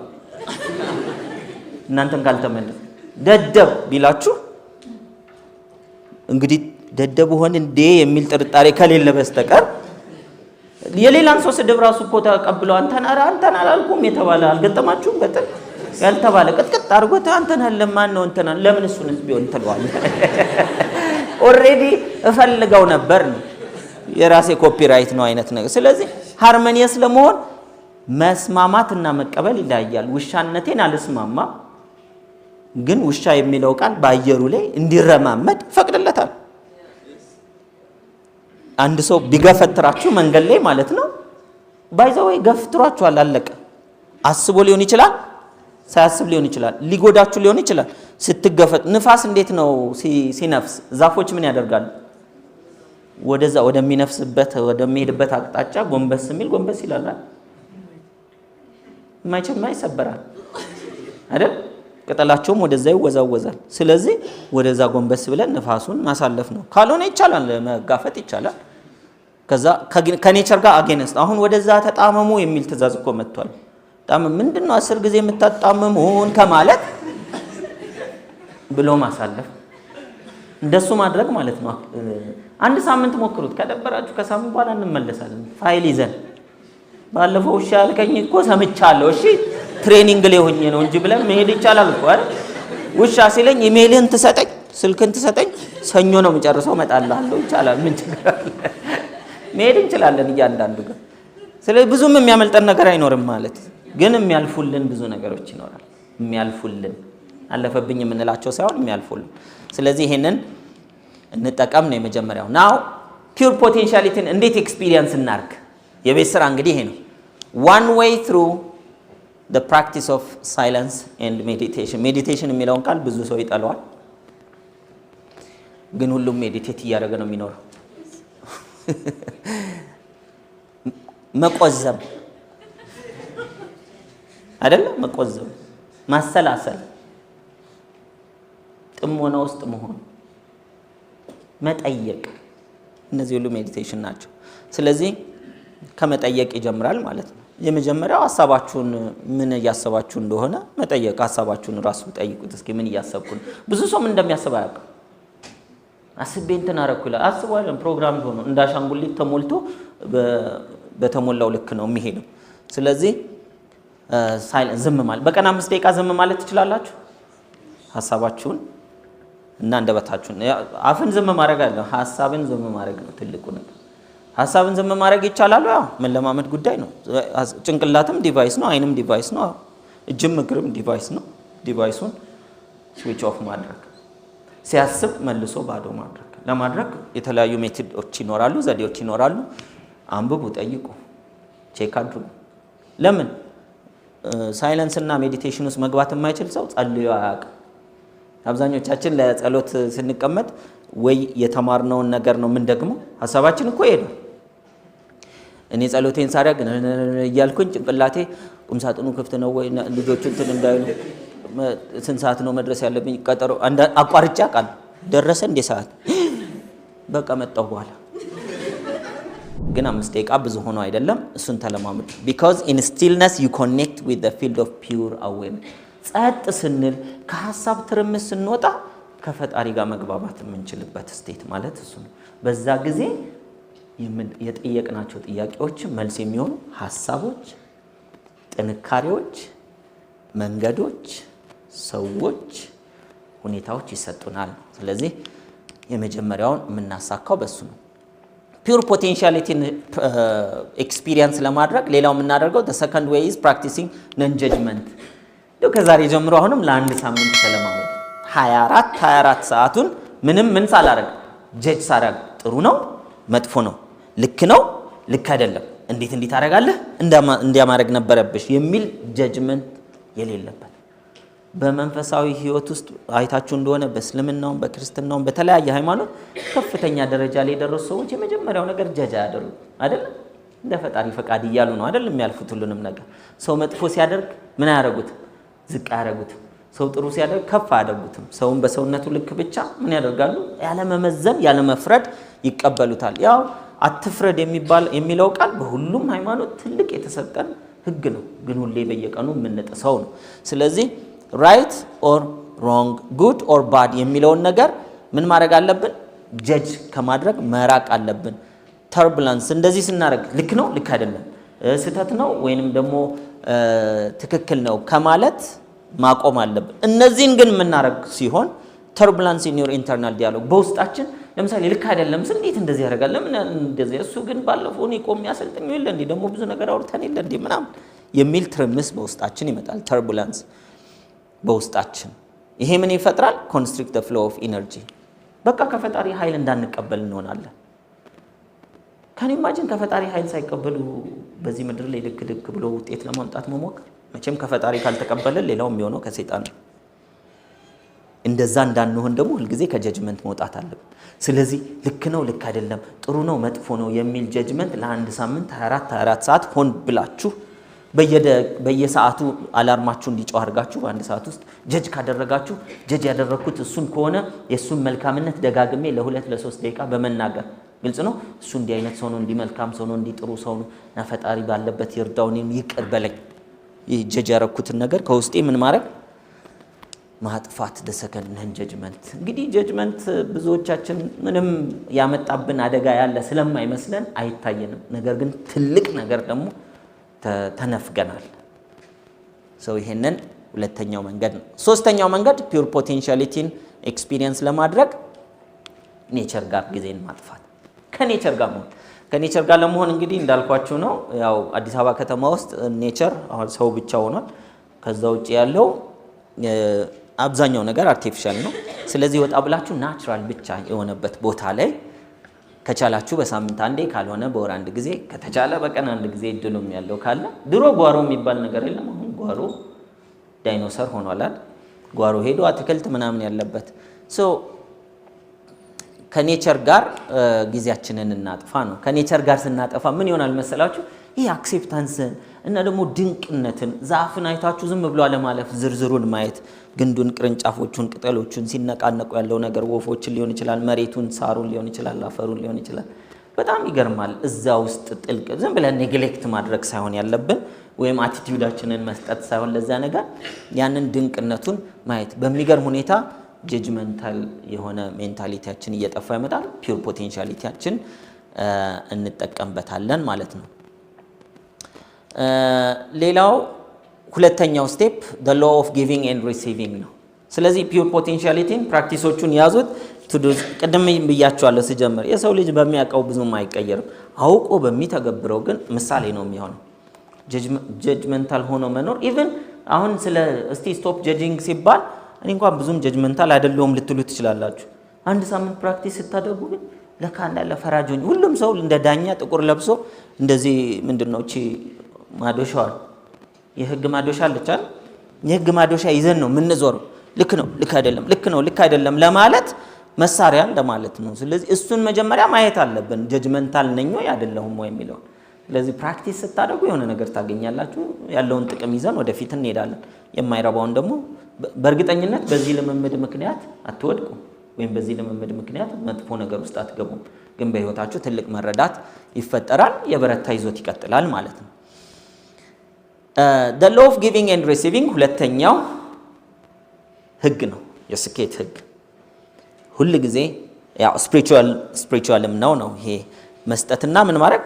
እናንተን ካልተመለሰ ደደብ ቢላችሁ እንግዲህ ደደብ ሆን እንዴ የሚል ጥርጣሬ ከሌለ በስተቀር የሌላን ሰው ስድብ ራሱ እኮ ተቀብለው አንተን አላልኩም የተባለ አልገጠማችሁም? በጥል ያልተባለ ቅጥቅጥ አድርጎት አንተን ለማን ነው እንተና ለምን እሱንስ ቢሆን ተለዋል። ኦሬዲ እፈልገው ነበር ነው የራሴ ኮፒራይት ነው አይነት ነገር። ስለዚህ ሃርሞኒየስ ለመሆን መስማማትና መቀበል ይለያያል። ውሻነቴን አልስማማ፣ ግን ውሻ የሚለው ቃል በአየሩ ላይ እንዲረማመድ ፈቅድለታል። አንድ ሰው ቢገፈትራችሁ መንገድ ላይ ማለት ነው ባይዘው ገፍትሯችኋል፣ አለቀ። አስቦ ሊሆን ይችላል፣ ሳያስብ ሊሆን ይችላል፣ ሊጎዳችሁ ሊሆን ይችላል። ስትገፈት ንፋስ እንዴት ነው ሲነፍስ? ዛፎች ምን ያደርጋሉ? ወደዛ ወደሚነፍስበት ወደሚሄድበት አቅጣጫ ጎንበስ የሚል ጎንበስ ይላል። የማይችል ይሰበራል አይደል? ቅጠላቸውም ወደዛ ይወዛወዛል። ስለዚህ ወደዛ ጎንበስ ብለን ንፋሱን ማሳለፍ ነው። ካልሆነ ይቻላል፣ መጋፈጥ ይቻላል። ከዛ ከኔቸር ጋር አጌንስት አሁን ወደዛ ተጣመሙ የሚል ትእዛዝ እኮ መጥቷል። ምንድነው 10 ጊዜ የምታጣመሙን ከማለት ብሎ ማሳለፍ፣ እንደሱ ማድረግ ማለት ነው። አንድ ሳምንት ሞክሩት። ከደበራችሁ ከሳምንት በኋላ እንመለሳለን ፋይል ይዘን። ባለፈው ውሻ ያልከኝ እኮ ሰምቻለሁ፣ እሺ ትሬኒንግ ላይ ሆኜ ነው እንጂ ብለን መሄድ ይቻላል እኮ አይደል? ውሻ ሲለኝ ኢሜይልን ትሰጠኝ፣ ስልክን ትሰጠኝ፣ ሰኞ ነው የምጨርሰው እመጣልሃለሁ፣ ይቻላል። ምን ችግር አለ? መሄድ እንችላለን እያንዳንዱ ጋር። ስለዚህ ብዙም የሚያመልጠን ነገር አይኖርም ማለት ግን የሚያልፉልን ብዙ ነገሮች ይኖራል። የሚያልፉልን አለፈብኝ የምንላቸው ሳይሆን የሚያልፉልን። ስለዚህ ይሄንን እንጠቀም ነው የመጀመሪያው። ናው ፒውር ፖቴንሻሊቲን እንዴት ኤክስፒሪየንስ እናርግ? የቤት ስራ እንግዲህ ይሄ ነው። one way through the practice of silence and meditation። ሜዲቴሽን የሚለውን ቃል ብዙ ሰው ይጠላዋል፣ ግን ሁሉም ሜዲቴት እያደረገ ነው የሚኖረው። መቆዘም አይደለም፣ መቆዘም፣ ማሰላሰል፣ ጥሞና ውስጥ መሆን፣ መጠየቅ፣ እነዚህ ሁሉ ሜዲቴሽን ናቸው። ስለዚህ ከመጠየቅ ይጀምራል ማለት ነው። የመጀመሪያው ሐሳባችሁን ምን እያሰባችሁ እንደሆነ መጠየቅ። ሐሳባችሁን ራሱ ጠይቁት። እስኪ ምን እያሰብኩ ነው? ብዙ ሰው ምን እንደሚያስብ አያውቅም። አስቤ እንትን አደረኩ ይላል። አስቧለን ፕሮግራም ሆኖ እንዳሻንጉሊት ተሞልቶ በተሞላው ልክ ነው የሚሄደው። ስለዚህ ሳይለንስ፣ ዝም ማለት። በቀን 5 ደቂቃ ዝም ማለት ትችላላችሁ። ሐሳባችሁን እና አንደበታችሁን። አፍን ዝም ማድረግ አለ፣ ሐሳብን ዝም ማድረግ ነው ትልቁ ነገር። ሐሳብን ዝም ማድረግ ይቻላል። ያው መለማመድ ጉዳይ ነው። ጭንቅላትም ዲቫይስ ነው፣ አይንም ዲቫይስ ነው፣ እጅም እግርም ዲቫይስ ነው። ዲቫይሱን ስዊች ኦፍ ማድረግ፣ ሲያስብ መልሶ ባዶ ማድረግ። ለማድረግ የተለያዩ ሜቶዶች ይኖራሉ፣ ዘዴዎች ይኖራሉ። አንብቡ፣ ጠይቁ፣ ቼክ አድርጉ። ለምን ሳይለንስ እና ሜዲቴሽን ውስጥ መግባት የማይችል ሰው ጸልዮ አያውቅም። አብዛኞቻችን ለጸሎት ስንቀመጥ ወይ የተማርነውን ነገር ነው ምን ደግሞ ሐሳባችን እኮ ይሄዳል። እኔ ጸሎቴን ሳደርግ እያልኩኝ ጭንቅላቴ ቁምሳጥኑ ክፍት ነው ወይ ልጆቹ እንትን እንዳይሉ ስንት ሰዓት ነው መድረስ ያለብኝ ቀጠሮ አቋርጬ አውቃለሁ። ደረሰ እንደ ሰዓት በቃ መጣሁ በኋላ ግን 5 ደቂቃ ብዙ ሆኖ አይደለም። እሱን ተለማመዱ። because in stillness you connect with the field of pure awareness። ጸጥ ስንል ከሐሳብ ትርምስ ስንወጣ ከፈጣሪ ጋር መግባባት የምንችልበት ስቴት ማለት እሱ ነው። በዛ ጊዜ የጠየቅናቸው ጥያቄዎች መልስ የሚሆኑ ሐሳቦች፣ ጥንካሬዎች፣ መንገዶች፣ ሰዎች፣ ሁኔታዎች ይሰጡናል። ስለዚህ የመጀመሪያውን የምናሳካው በሱ ነው። ፒውር ፖቴንሻሊቲን ኤክስፒሪየንስ ለማድረግ ሌላው የምናደርገው the second way is practicing non-judgment። ከዛሬ ጀምሮ አሁንም ለአንድ ሳምንት ተለማመዱ። 24 ሰዓቱን ምንም ምን ሳላረግ ጀጅ ሳረግ ጥሩ ነው መጥፎ ነው ልክ ነው ልክ አይደለም እንዴት አደርጋለህ እንዲያማረግ ነበረብሽ የሚል ጀጅመንት የሌለበት። በመንፈሳዊ ህይወት ውስጥ አይታችሁ እንደሆነ በእስልምናውም በክርስትናውም በተለያየ ሃይማኖት ከፍተኛ ደረጃ ላይ የደረሱ ሰዎች የመጀመሪያው ነገር ጀጅ አያደርጉ አይደል? እንደ ፈጣሪ ፈቃድ እያሉ ነው አይደል የሚያልፉት ሁሉንም ነገር። ሰው መጥፎ ሲያደርግ ምን ያደርጉት? ዝቅ ያደርጉት። ሰው ጥሩ ሲያደርግ ከፍ አያደርጉትም። ሰውን በሰውነቱ ልክ ብቻ ምን ያደርጋሉ? ያለ መመዘን ያለ መፍረድ ይቀበሉታል። ያው አትፍረድ የሚለው ቃል በሁሉም ሃይማኖት ትልቅ የተሰጠን ህግ ነው፣ ግን ሁሌ በየቀኑ የምንጥሰው ነው። ስለዚህ ራይት ኦር ሮንግ ጉድ ኦር ባድ የሚለውን ነገር ምን ማድረግ አለብን? ጀጅ ከማድረግ መራቅ አለብን። ተርቡላንስ እንደዚህ ስናደርግ ልክ ነው ልክ አይደለም ስህተት ነው ወይንም ደግሞ ትክክል ነው ከማለት ማቆም አለብን። እነዚህን ግን የምናደርግ ሲሆን ተርቡላንስ ኢን ዩር ኢንተርናል ዲያሎግ በውስጣችን ለምሳሌ ልክ አይደለም እንዴት እንደዚህ ያደርጋል ለምን እንደዚህ እሱ ግን ባለፈው ነው ቆም ያሰልጠኝ ይል እንዴ ደግሞ ብዙ ነገር አውርተን ይል እንዴ ምናምን የሚል ትርምስ በውስጣችን ይመጣል። ተርቡላንስ በውስጣችን ይሄ ምን ይፈጥራል? ኮንስትሪክት ዘ ፍሎ ኦፍ ኢነርጂ። በቃ ከፈጣሪ ኃይል እንዳንቀበል እንሆናለን። ካን ኢማጂን ከፈጣሪ ኃይል ሳይቀበሉ በዚህ ምድር ላይ ልክ ብሎ ውጤት ለማምጣት መሞከር። መቼም ከፈጣሪ ካልተቀበልን ሌላው የሚሆነው ከሰይጣን ነው። እንደዛ እንዳንሆን ደግሞ ሁልጊዜ ከጀጅመንት መውጣት አለብን። ስለዚህ ልክ ነው ልክ አይደለም ጥሩ ነው መጥፎ ነው የሚል ጀጅመንት ለአንድ ሳምንት 24 ሰዓት ሆን ብላችሁ በየሰዓቱ አላርማችሁ እንዲጮህ አድርጋችሁ በአንድ ሰዓት ውስጥ ጀጅ ካደረጋችሁ ጀጅ ያደረኩት እሱን ከሆነ የእሱን መልካምነት ደጋግሜ ለ2 ለ3 ደቂቃ በመናገር ግልጽ ነው እሱ እንዲህ አይነት ሰው ነው እንዲህ መልካም ሰው ነው እንዲህ ጥሩ ሰው ነው እና ፈጣሪ ባለበት ይርዳው እኔን ይቅር በለኝ ይህ ጀጅ ያደረኩትን ነገር ከውስጤ ምን ማድረግ ማጥፋት ደሰከን ነን ጀጅመንት እንግዲህ ጀጅመንት ብዙዎቻችን ምንም ያመጣብን አደጋ ያለ ስለማይመስለን አይታየንም ነገር ግን ትልቅ ነገር ደግሞ ተነፍገናል ሰው ይሄንን ሁለተኛው መንገድ ነው ሶስተኛው መንገድ ፒውር ፖቴንሻሊቲን ኤክስፒሪየንስ ለማድረግ ኔቸር ጋር ጊዜን ማጥፋት ከኔቸር ጋር ለመሆን እንግዲህ እንዳልኳችሁ ነው ያው አዲስ አበባ ከተማ ውስጥ ኔቸር አሁን ሰው ብቻ ሆኗል ከዛ ውጪ ያለው አብዛኛው ነገር አርቲፊሻል ነው ስለዚህ ወጣ ብላችሁ ናቹራል ብቻ የሆነበት ቦታ ላይ ከቻላችሁ በሳምንት አንዴ ካልሆነ በወር አንድ ጊዜ ከተቻለ በቀን አንድ ጊዜ እድሉም ያለው ካለ ድሮ ጓሮ የሚባል ነገር የለም አሁን ጓሮ ዳይኖሰር ሆኗል ጓሮ ሄዶ አትክልት ምናምን ያለበት ሶ ከኔቸር ጋር ጊዜያችንን እናጥፋ ነው ከኔቸር ጋር ስናጠፋ ምን ይሆናል መሰላችሁ ይሄ አክሴፕታንስን እና ደግሞ ድንቅነትን ዛፍን አይታችሁ ዝም ብሎ አለማለፍ ዝርዝሩን ማየት ግንዱን ቅርንጫፎቹን ቅጠሎቹን ሲነቃነቁ ያለው ነገር ወፎችን ሊሆን ይችላል መሬቱን ሳሩን ሊሆን ይችላል አፈሩን ሊሆን ይችላል በጣም ይገርማል እዛ ውስጥ ጥልቅ ዝም ብለን ኔግሌክት ማድረግ ሳይሆን ያለብን ወይም አቲቲዩዳችንን መስጠት ሳይሆን ለዛ ነገር ያንን ድንቅነቱን ማየት በሚገርም ሁኔታ ጀጅመንታል የሆነ ሜንታሊቲያችን እየጠፋ ይመጣል ፒውር ፖቴንሻሊቲያችን እንጠቀምበታለን ማለት ነው ሌላው ሁለተኛው ስቴፕ the law of giving and receiving ነው ስለዚህ ፒውር ፖቴንሻሊቲን ፕራክቲሶቹን ያዙት ቅድም ብያችኋለሁ ሲጀምር የሰው ልጅ በሚያውቀው ብዙም አይቀየርም አውቆ በሚተገብረው ግን ምሳሌ ነው የሚሆነው ጀጅመንታል ሆኖ መኖር ኢቭን አሁን ስለ እስቲ ስቶፕ ጀጂንግ ሲባል እኔ እንኳን ብዙም ጀጅመንታል አይደለም ልትሉ ትችላላችሁ አንድ ሳምንት ፕራክቲስ ስታደርጉ ግን ለካ እንዳለ ፈራጆኝ ሁሉም ሰው እንደ ዳኛ ጥቁር ለብሶ እንደዚህ ምንድነው እቺ ማዶሻው የህግ ማዶሻ አለቻል የህግ ማዶሻ ይዘን ነው ምንዞረው ልክ ነው ልክ አይደለም ለማለት መሳሪያ ለማለት ነው ስለዚህ እሱን መጀመሪያ ማየት አለብን ጀጅመንታል ነኝ ወይ አይደለሁም ወይ የሚለው ስለዚህ ፕራክቲስ ስታደርጉ የሆነ ነገር ታገኛላችሁ ያለውን ጥቅም ይዘን ወደፊት እንሄዳለን የማይረባውን ደግሞ በእርግጠኝነት በዚህ ልምምድ ምክንያት አትወድቁ ወይም በዚህ ልምምድ ምክንያት መጥፎ ነገር ውስጥ አትገቡም ግን በህይወታችሁ ትልቅ መረዳት ይፈጠራል የበረታ ይዞት ይቀጥላል ማለት ነው the law of giving and receiving ሁለተኛው ህግ ነው የስኬት ህግ ሁሉ ጊዜ ያው ስፒሪቹዋልም ነው ይሄ መስጠትና ምን ማድረግ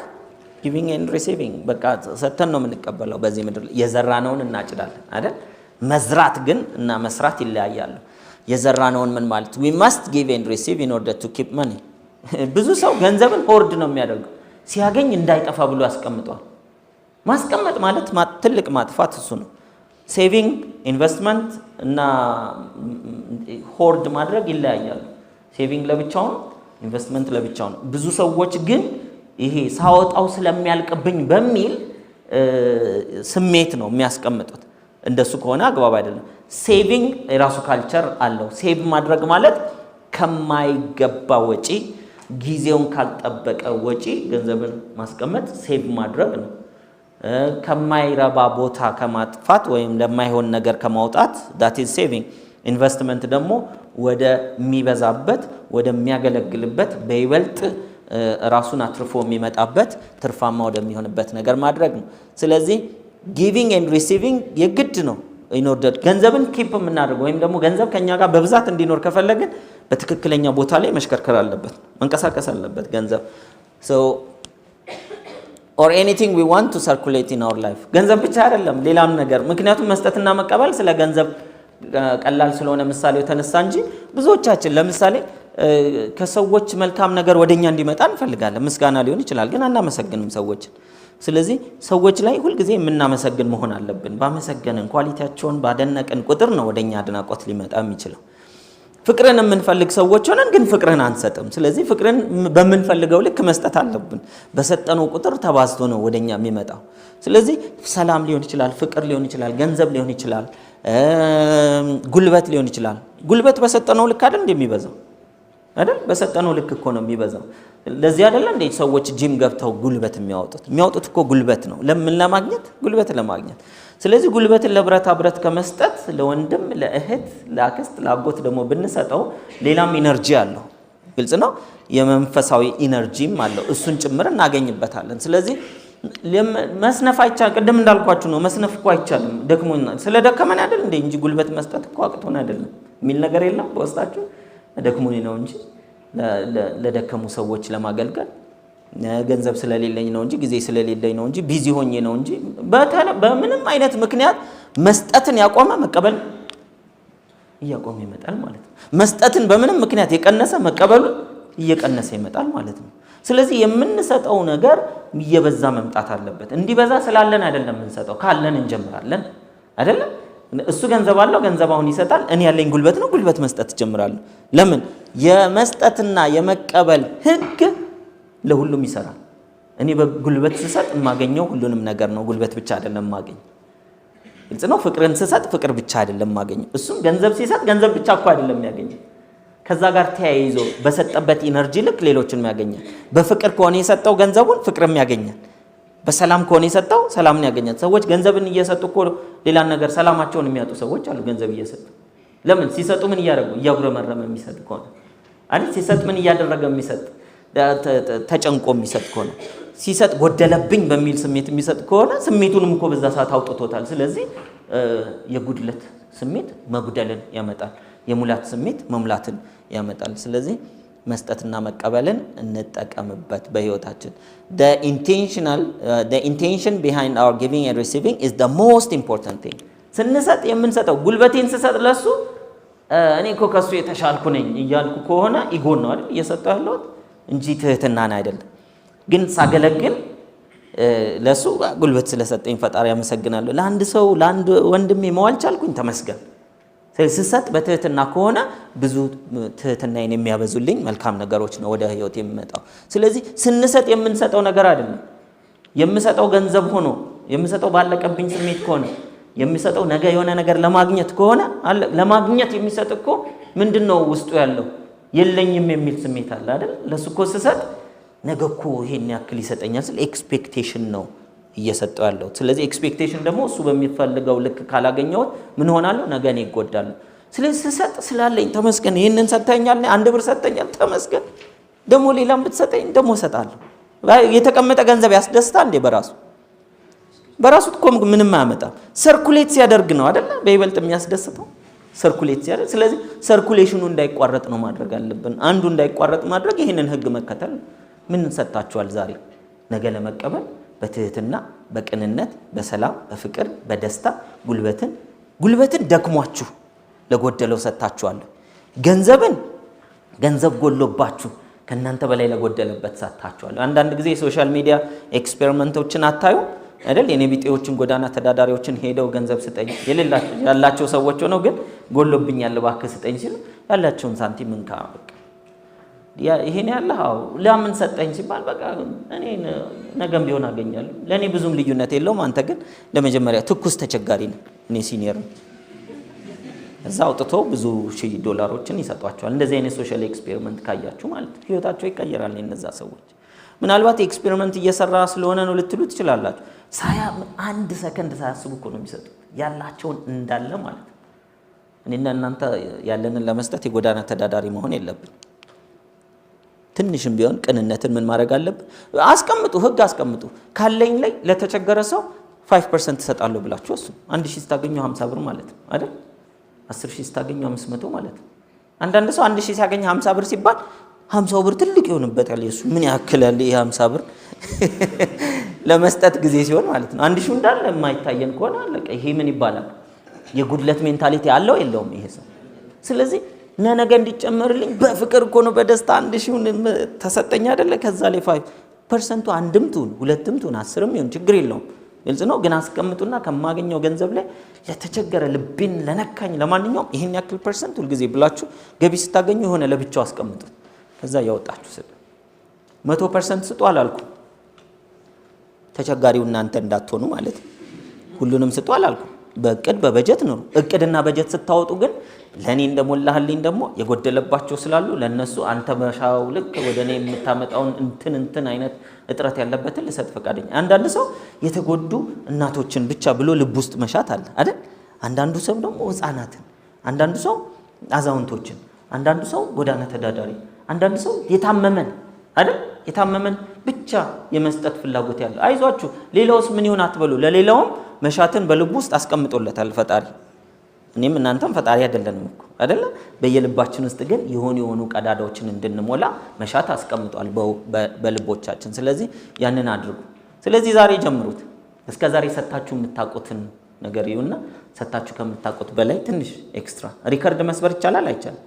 giving and receiving በቃ ሰተን ነው የምንቀበለው በዚህ ምድር የዘራነውን እናጭዳለን አይደል መዝራት ግን እና መስራት ይለያያሉ የዘራነውን ምን ማለት we must give and receive in order to keep money ብዙ ሰው ገንዘብን ሆርድ ነው የሚያደርገው ሲያገኝ እንዳይጠፋ ብሎ ያስቀምጧል ማስቀመጥ ማለት ትልቅ ማጥፋት እሱ ነው ሴቪንግ ኢንቨስትመንት እና ሆርድ ማድረግ ይለያያሉ ሴቪንግ ለብቻው ነው ኢንቨስትመንት ለብቻው ነው ብዙ ሰዎች ግን ይሄ ሳወጣው ስለሚያልቅብኝ በሚል ስሜት ነው የሚያስቀምጡት እንደሱ ከሆነ አግባብ አይደለም ሴቪንግ የራሱ ካልቸር አለው ሴቭ ማድረግ ማለት ከማይገባ ወጪ ጊዜውን ካልጠበቀ ወጪ ገንዘብን ማስቀመጥ ሴቭ ማድረግ ነው ከማይረባ ቦታ ከማጥፋት ወይም ለማይሆን ነገር ከማውጣት that is saving ኢንቨስትመንት ደግሞ ወደ የሚበዛበት ወደሚያገለግልበት በይበልጥ ራሱን አትርፎ የሚመጣበት ትርፋማ ወደሚሆንበት ነገር ማድረግ ነው ስለዚህ giving and receiving የግድ ነው in order ገንዘብን ኪፕ የምናደርገው ወይም ደግሞ ገንዘብ ከኛ ጋር በብዛት እንዲኖር ከፈለግን በትክክለኛ ቦታ ላይ መሽከርከር አለበት መንቀሳቀስ አለበት ገንዘብ so or anything we want to circulate in our life ገንዘብ ብቻ አይደለም ሌላም ነገር ምክንያቱም መስጠትና መቀበል ስለ ገንዘብ ቀላል ስለሆነ ምሳሌው ተነሳ እንጂ ብዙዎቻችን ለምሳሌ ከሰዎች መልካም ነገር ወደኛ እንዲመጣ እንፈልጋለን ምስጋና ሊሆን ይችላል ግን አናመሰግንም ሰዎች ስለዚህ ሰዎች ላይ ሁሉ ጊዜ የምናመሰግን መሆን አለብን ባመሰገንን ኳሊቲያቸውን ባደነቅን ቁጥር ነው ወደኛ አድናቆት ሊመጣ የሚችለው ፍቅርን የምንፈልግ ሰዎች ሆነን ግን ፍቅርን አንሰጥም ስለዚህ ፍቅርን በመንፈልገው ልክ መስጠት አለብን በሰጠነው ቁጥር ተባዝቶ ነው ወደኛ የሚመጣው ስለዚህ ሰላም ሊሆን ይችላል ፍቅር ሊሆን ይችላል ገንዘብ ሊሆን ይችላል ጉልበት ሊሆን ይችላል ጉልበት በሰጠነው ልክ አይደል እንደሚበዛው አይደል? በሰጠነው ልክ እኮ ነው የሚበዛው። ለዚህ አይደለ እንዴ ሰዎች ጂም ገብተው ጉልበት የሚያወጡት እኮ ጉልበት ነው። ለምን ለማግኘት? ጉልበት ለማግኘት። ስለዚህ ጉልበትን ለብረታ ብረት ከመስጠት ለወንድም፣ ለእህት፣ ለአክስት፣ ለአጎት ደግሞ ብንሰጠው ሌላም ኢነርጂ አለው። ግልጽ ነው። የመንፈሳዊ ኢነርጂም አለው። እሱን ጭምር እናገኝበታለን። ስለዚህ መስነፍ አይቻልም። ቅድም እንዳልኳችሁ ነው። መስነፍ እኮ አይቻልም። ደክሞና ስለደከመን አይደል እንዴ እንጂ ጉልበት መስጠት እኮ አቅቶን አይደለም የሚል ነገር የለም በውስጣችሁ። ደክሞኝ ነው እንጂ ለደከሙ ሰዎች ለማገልገል ገንዘብ ስለሌለኝ ነው እንጂ ጊዜ ስለሌለኝ ነው እንጂ ቢዚ ሆኜ ነው እንጂ በምንም አይነት ምክንያት መስጠትን ያቆመ መቀበል እያቆመ ይመጣል ማለት ነው። መስጠትን በምንም ምክንያት የቀነሰ መቀበሉ እየቀነሰ ይመጣል ማለት ነው። ስለዚህ የምንሰጠው ነገር እየበዛ መምጣት አለበት። እንዲበዛ ስላለን አይደለም የምንሰጠው፣ ካለን እንጀምራለን አይደለም። እሱ ገንዘብ አለው፣ ገንዘብ አሁን ይሰጣል። እኔ ያለኝ ጉልበት ነው፣ ጉልበት መስጠት ጀምራለሁ። ለምን? የመስጠትና የመቀበል ህግ ለሁሉም ይሰራል። እኔ በጉልበት ስሰጥ የማገኘው ሁሉንም ነገር ነው። ጉልበት ብቻ አይደለም የማገኘው። ግልጽ ነው። ፍቅርን ስሰጥ ፍቅር ብቻ አይደለም የማገኘው። እሱም ገንዘብ ሲሰጥ ገንዘብ ብቻ እኮ አይደለም የሚያገኘው። ከዛ ጋር ተያይዞ በሰጠበት ኢነርጂ ልክ ሌሎችን ያገኛል። በፍቅር ከሆነ የሰጠው ገንዘቡን ፍቅርም ያገኛል። በሰላም ከሆነ የሰጠው ሰላምን ያገኛል። ሰዎች ገንዘብን እየሰጡ እኮ ሌላን ነገር ሰላማቸውን የሚያጡ ሰዎች አሉ። ገንዘብ እየሰጡ ለምን? ሲሰጡ ምን እያደረጉ? እያጉረመረመ የሚሰጥ ከሆነ አይደል? ሲሰጥ ምን እያደረገ የሚሰጥ? ተጨንቆ የሚሰጥ ከሆነ ሲሰጥ ጎደለብኝ በሚል ስሜት የሚሰጥ ከሆነ ስሜቱንም እኮ በዛ ሰዓት አውጥቶታል። ስለዚህ የጉድለት ስሜት መጉደልን ያመጣል። የሙላት ስሜት መሙላትን ያመጣል። ስለዚህ መስጠትና መቀበልን እንጠቀምበት በህይወታችን። the intention behind our giving and receiving is the most important thing። ስንሰጥ የምንሰጠው ጉልበቴን ስሰጥ ለሱ እኔ እኮ ከሱ የተሻልኩ ነኝ እያልኩ ከሆነ ኢጎን ነው አይደል እየሰጠው ያለሁት እንጂ ትህትናን አይደለም። ግን ሳገለግል ለሱ ጉልበት ስለሰጠኝ ፈጣሪ አመሰግናለሁ። ለአንድ ሰው ለአንድ ወንድሜ መዋል ቻልኩኝ፣ ተመስገን። ስሰጥ በትህትና ከሆነ ብዙ ትህትናን የሚያበዙልኝ መልካም ነገሮች ነው ወደ ህይወት የሚመጣው። ስለዚህ ስንሰጥ የምንሰጠው ነገር አይደለም። የምሰጠው ገንዘብ ሆኖ የምሰጠው ባለቀብኝ ስሜት ከሆነ የምሰጠው ነገ የሆነ ነገር ለማግኘት ከሆነ ለማግኘት የሚሰጥ እኮ ምንድነው ውስጡ ያለው? የለኝም የሚል ስሜት አለ አይደል? ለሱ እኮ ስሰጥ ነገ እኮ ይሄን ያክል ይሰጠኛል ስለ ኤክስፔክቴሽን ነው እየሰጠው ያለው። ስለዚህ ኤክስፔክቴሽን ደግሞ እሱ በሚፈልገው ልክ ካላገኘሁት ምን ሆናለሁ? ነገ እኔ እጎዳለሁ። ስለዚህ ስሰጥ ስላለኝ ተመስገን። ይሄንን ሰጥተኛል፣ 1 ብር ሰጥተኛል፣ ተመስገን። ደግሞ ሌላም ብትሰጠኝ ደግሞ እሰጣለሁ። የተቀመጠ ገንዘብ ያስደስታል እንዴ? በራሱ እኮ ምንም አያመጣም። ሰርኩሌት ሲያደርግ ነው አይደል በይበልጥ የሚያስደስተው፣ ሰርኩሌት ሲያደርግ። ስለዚህ ሰርኩሌሽኑ እንዳይቋረጥ ነው ማድረግ አለብን። አንዱ እንዳይቋረጥ ማድረግ ይሄንን ህግ መከተል። ምን ሰጣችኋል ዛሬ? ነገ ለመቀበል በትህትና በቅንነት በሰላም በፍቅር በደስታ ጉልበትን ደክሟችሁ ለጎደለው ሰጣችኋለሁ። ገንዘብ ጎሎባችሁ ከናንተ በላይ ለጎደለበት ሰጣችኋለሁ። አንዳንድ ጊዜ ሶሻል ሚዲያ ኤክስፔሪመንቶችን አታዩ አይደል? የኔ ቢጤዎችን ጎዳና ተዳዳሪዎችን ሄደው ገንዘብ ስጠኝ ያላቸው ሰዎች ሆነው ግን ጎሎብኛል እባክህ ስጠኝ ሲሉ ያላቸውን ሳንቲም እንካ በቃ ይሄን ያለው ለምን ሰጠኝ ሲባል በቃ እኔ ነገም ቢሆን አገኛለሁ። ለኔ ብዙም ልዩነት የለውም። አንተ ግን ለመጀመሪያ ትኩስ ተቸጋሪ ነህ፣ እኔ ሲኒየር ነኝ። እዛ አውጥቶ ብዙ ሺህ ዶላሮችን ይሰጧቸዋል። እንደዚህ አይነት ሶሻል ኤክስፔሪመንት ካያችሁ ማለት ህይወታቸው ይቀየራል። እነዛ ሰዎች ምናልባት ኤክስፔሪመንት እየሰራ ስለሆነ ነው ልትሉ ትችላላችሁ። አንድ ሰከንድ ሳያስቡ እኮ ነው የሚሰጡት ያላቸውን እንዳለ ማለት ነው። እኔና እናንተ ያለንን ለመስጠት የጎዳና ተዳዳሪ መሆን የለብን። ትንሽም ቢሆን ቅንነትን ምን ማድረግ አለብን? አስቀምጡ፣ ህግ አስቀምጡ። ካለኝ ላይ ለተቸገረ ሰው 5% እሰጣለሁ ብላችሁ እሱ 1000 ስታገኙ 50 ብር ማለት ነው አይደል? 10000 ስታገኙ 500 ማለት ነው። አንዳንድ ሰው 1000 ሲያገኝ 50 ብር ሲባል 50 ብር ትልቅ ይሆንበታል። የሱ ምን ያክል ያለ ይሄ 50 ብር ለመስጠት ጊዜ ሲሆን ማለት ነው። 1000 እንዳለ የማይታየን ከሆነ አለቀ። ይሄ ምን ይባላል? የጉድለት ሜንታሊቲ አለው የለውም ይሄ ሰው? ስለዚህ ነገ እንዲጨመርልኝ በፍቅር እኮ ነው በደስታ 1000 ተሰጠኝ አይደለ? ከዛ ላይ 5% አንድም ትሁን ሁለትም ትሁን 10ም ይሁን ችግር የለውም። ግልጽ ነው። ግን አስቀምጡና ከማገኘው ገንዘብ ላይ ለተቸገረ ልቤን ለነካኝ ለማንኛውም ይሄን ያክል ፐርሰንት ሁልጊዜ ብላችሁ ገቢ ስታገኙ የሆነ ለብቻው አስቀምጡት። ከዛ ያወጣችሁ ስጥ። 100% ስጡ አላልኩም። ተቸጋሪው እናንተ እንዳትሆኑ ማለት ነው። ሁሉንም ስጡ አላልኩም። በእቅድ በበጀት ኑሩ። እቅድና በጀት ስታወጡ ግን ለኔ እንደሞላህልኝ ደግሞ የጎደለባቸው ስላሉ ለነሱ አንተ በሻው ልክ ወደ እኔ የምታመጣውን እንትን አይነት እጥረት ያለበትን ልሰጥ ፈቃደኛ። አንዳንድ ሰው የተጎዱ እናቶችን ብቻ ብሎ ልብ ውስጥ መሻት አለ አይደል? አንዳንዱ ሰው ደግሞ ህፃናትን፣ አንዳንዱ ሰው አዛውንቶችን፣ አንዳንዱ ሰው ጎዳና ተዳዳሪ፣ አንዳንዱ ሰው የታመመን አይደል? የታመመን ብቻ የመስጠት ፍላጎት ያለው። አይዟችሁ ሌላውስ ምን ይሆን አትበሉ። ለሌላውም መሻትን በልቡ ውስጥ አስቀምጦለታል ፈጣሪ። እኔም እናንተም ፈጣሪ አይደለንም እኮ አይደለ? በየልባችን ውስጥ ግን የሆኑ ቀዳዳዎችን እንድንሞላ መሻት አስቀምጧል በልቦቻችን። ስለዚህ ያንን አድርጉ። ስለዚህ ዛሬ ጀምሩት። እስከ ዛሬ ሰጣችሁ የምታውቁትን ነገር ይሁንና ሰጣችሁ ከምታውቁት በላይ ትንሽ ኤክስትራ ሪከርድ መስበር ይቻላል አይቻልም?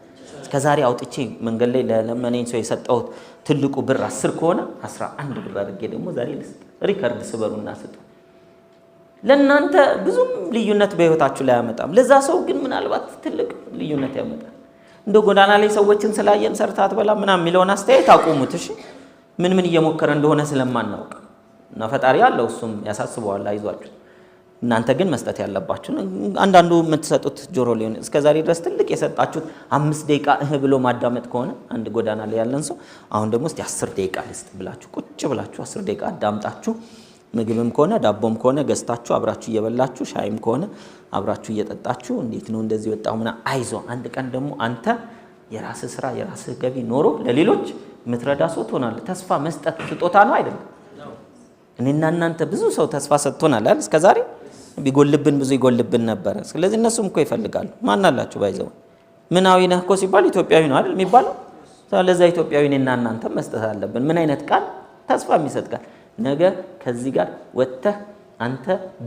እስከ ዛሬ አውጥቼ መንገድ ላይ ለለመነኝ ሰው የሰጠሁት ትልቁ ብር 10 ከሆነ 11 ብር አድርጌ ደግሞ ዛሬ ልስጥ። ሪከርድ ስበሩና ስጡ። ለእናንተ ብዙም ልዩነት በህይወታችሁ ላይ ያመጣም፣ ለዛ ሰው ግን ምናልባት ትልቅ ልዩነት ያመጣል። እንደ ጎዳና ላይ ሰዎችን ስላየን ሰርታት በላ ምናምን የሚለውን አስተያየት አቁሙት። እሺ ምን እየሞከረ እንደሆነ ስለማናውቅ እና ፈጣሪ ያለው እሱም ያሳስበዋል። አይዟችሁ። እናንተ ግን መስጠት ያለባችሁ አንዳንዱ የምትሰጡት ጆሮ ሊሆን እስከዛሬ ድረስ ትልቅ የሰጣችሁት 5 ደቂቃ ብሎ ማዳመጥ ከሆነ አንድ ጎዳና ላይ ያለን ሰው አሁን ደግሞ እስቲ 10 ደቂቃ ልስጥ ብላችሁ ቁጭ ብላችሁ 10 ደቂቃ አዳምጣችሁ ምግብም ከሆነ ዳቦም ከሆነ ገዝታችሁ አብራችሁ እየበላችሁ ሻይም ከሆነ አብራችሁ እየጠጣችሁ እንዴት ነው እንደዚህ ወጣው ምና አይዞ አንድ ቀን ደግሞ አንተ የራስህ ስራ የራስህ ገቢ ኖሮ ለሌሎች የምትረዳ ሰው ትሆናለህ። ተስፋ መስጠት ስጦታ ነው አይደል? እኔና እናንተ ብዙ ሰው ተስፋ ሰጥቶናል አይደል? እስከዛሬ ቢጎልብን ብዙ ይጎልብን ነበር። ስለዚህ እነሱም እኮ ይፈልጋሉ። ማን አላችሁ ባይዘው ምናዊ ነህ እኮ ሲባል ኢትዮጵያዊ ነው አይደል የሚባለው? ስለዚህ ኢትዮጵያዊ ነንና እናንተ መስጠት አለብን። ምን አይነት ቃል? ተስፋ የሚሰጥ ቃል። ነገ ከዚህ ጋር ወጥተህ አንተ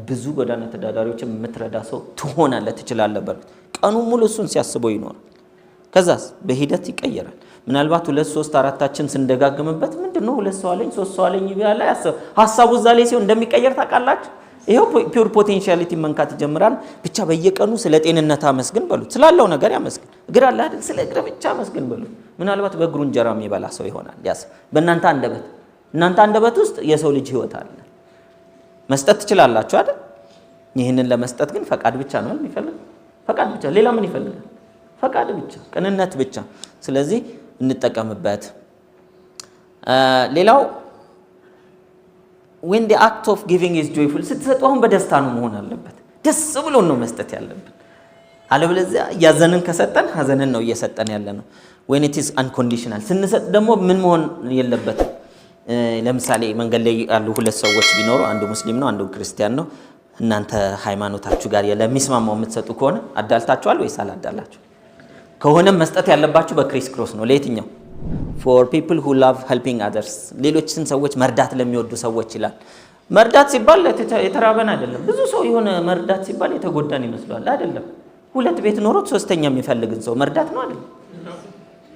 ብዙ ጎዳና ተዳዳሪዎችን የምትረዳ ሰው ትሆናለህ፣ ትችላለህ በሉት። ቀኑ ሙሉ እሱን ሲያስበው ይኖራል። ከዛስ በሂደት ይቀየራል። ምናልባት 2 3 4ታችን ስንደጋግምበት ምንድነው 2 ሰው አለኝ 3 ሰው አለኝ ይላል። ሐሳቡ እዛ ላይ ሲሆን እንደሚቀየር ታውቃላችሁ። ይሄው ፒውር ፖቴንሻሊቲ መንካት ይጀምራል። ብቻ በየቀኑ ስለ ጤንነት አመስግን በሉት። ስላለው ነገር ያመስግን። እግር አለ አይደል? ስለ እግር ብቻ አመስግን በሉት። ምናልባት በእግሩ እንጀራ የሚበላ ሰው ይሆናል። ያስ በእናንተ አንደበት እናንተ አንደበት ውስጥ የሰው ልጅ ህይወት አለ። መስጠት ትችላላችሁ አይደል? ይህንን ለመስጠት ግን ፈቃድ ብቻ ነው የሚፈልግ። ፈቃድ ብቻ፣ ሌላ ምን ይፈልጋል? ፈቃድ ብቻ፣ ቅንነት ብቻ። ስለዚህ እንጠቀምበት። ሌላው when the act of giving is joyful ስትሰጡ አሁን በደስታ ነው መሆን አለበት። ደስ ብሎን ነው መስጠት ያለብን። አለበለዚያ ያዘንን ከሰጠን ሀዘንን ነው እየሰጠን ያለ ነው። when it is unconditional ስንሰጥ ደግሞ ምን መሆን የለበትም። ለምሳሌ መንገድ ላይ ያሉ 2 ሰዎች ቢኖሩ አንዱ ሙስሊም ነው አንዱ ክርስቲያን ነው። እናንተ ሃይማኖታችሁ ጋር ለሚስማማው የምትሰጡ ከሆነ አዳልታችኋል ወይስ አላዳላችሁ? ከሆነ መስጠት ያለባችሁ በክሪስ ክሮስ ነው። ለየትኛው? for people who love helping others ሌሎችን ሰዎች መርዳት ለሚወዱ ሰዎች ይላል። መርዳት ሲባል የተራበን አይደለም። ብዙ ሰው የሆነ መርዳት ሲባል የተጎዳን ይመስላል። አይደለም። 2 ቤት ኖሮት 3ኛ የሚፈልግን ሰው መርዳት ነው አይደል?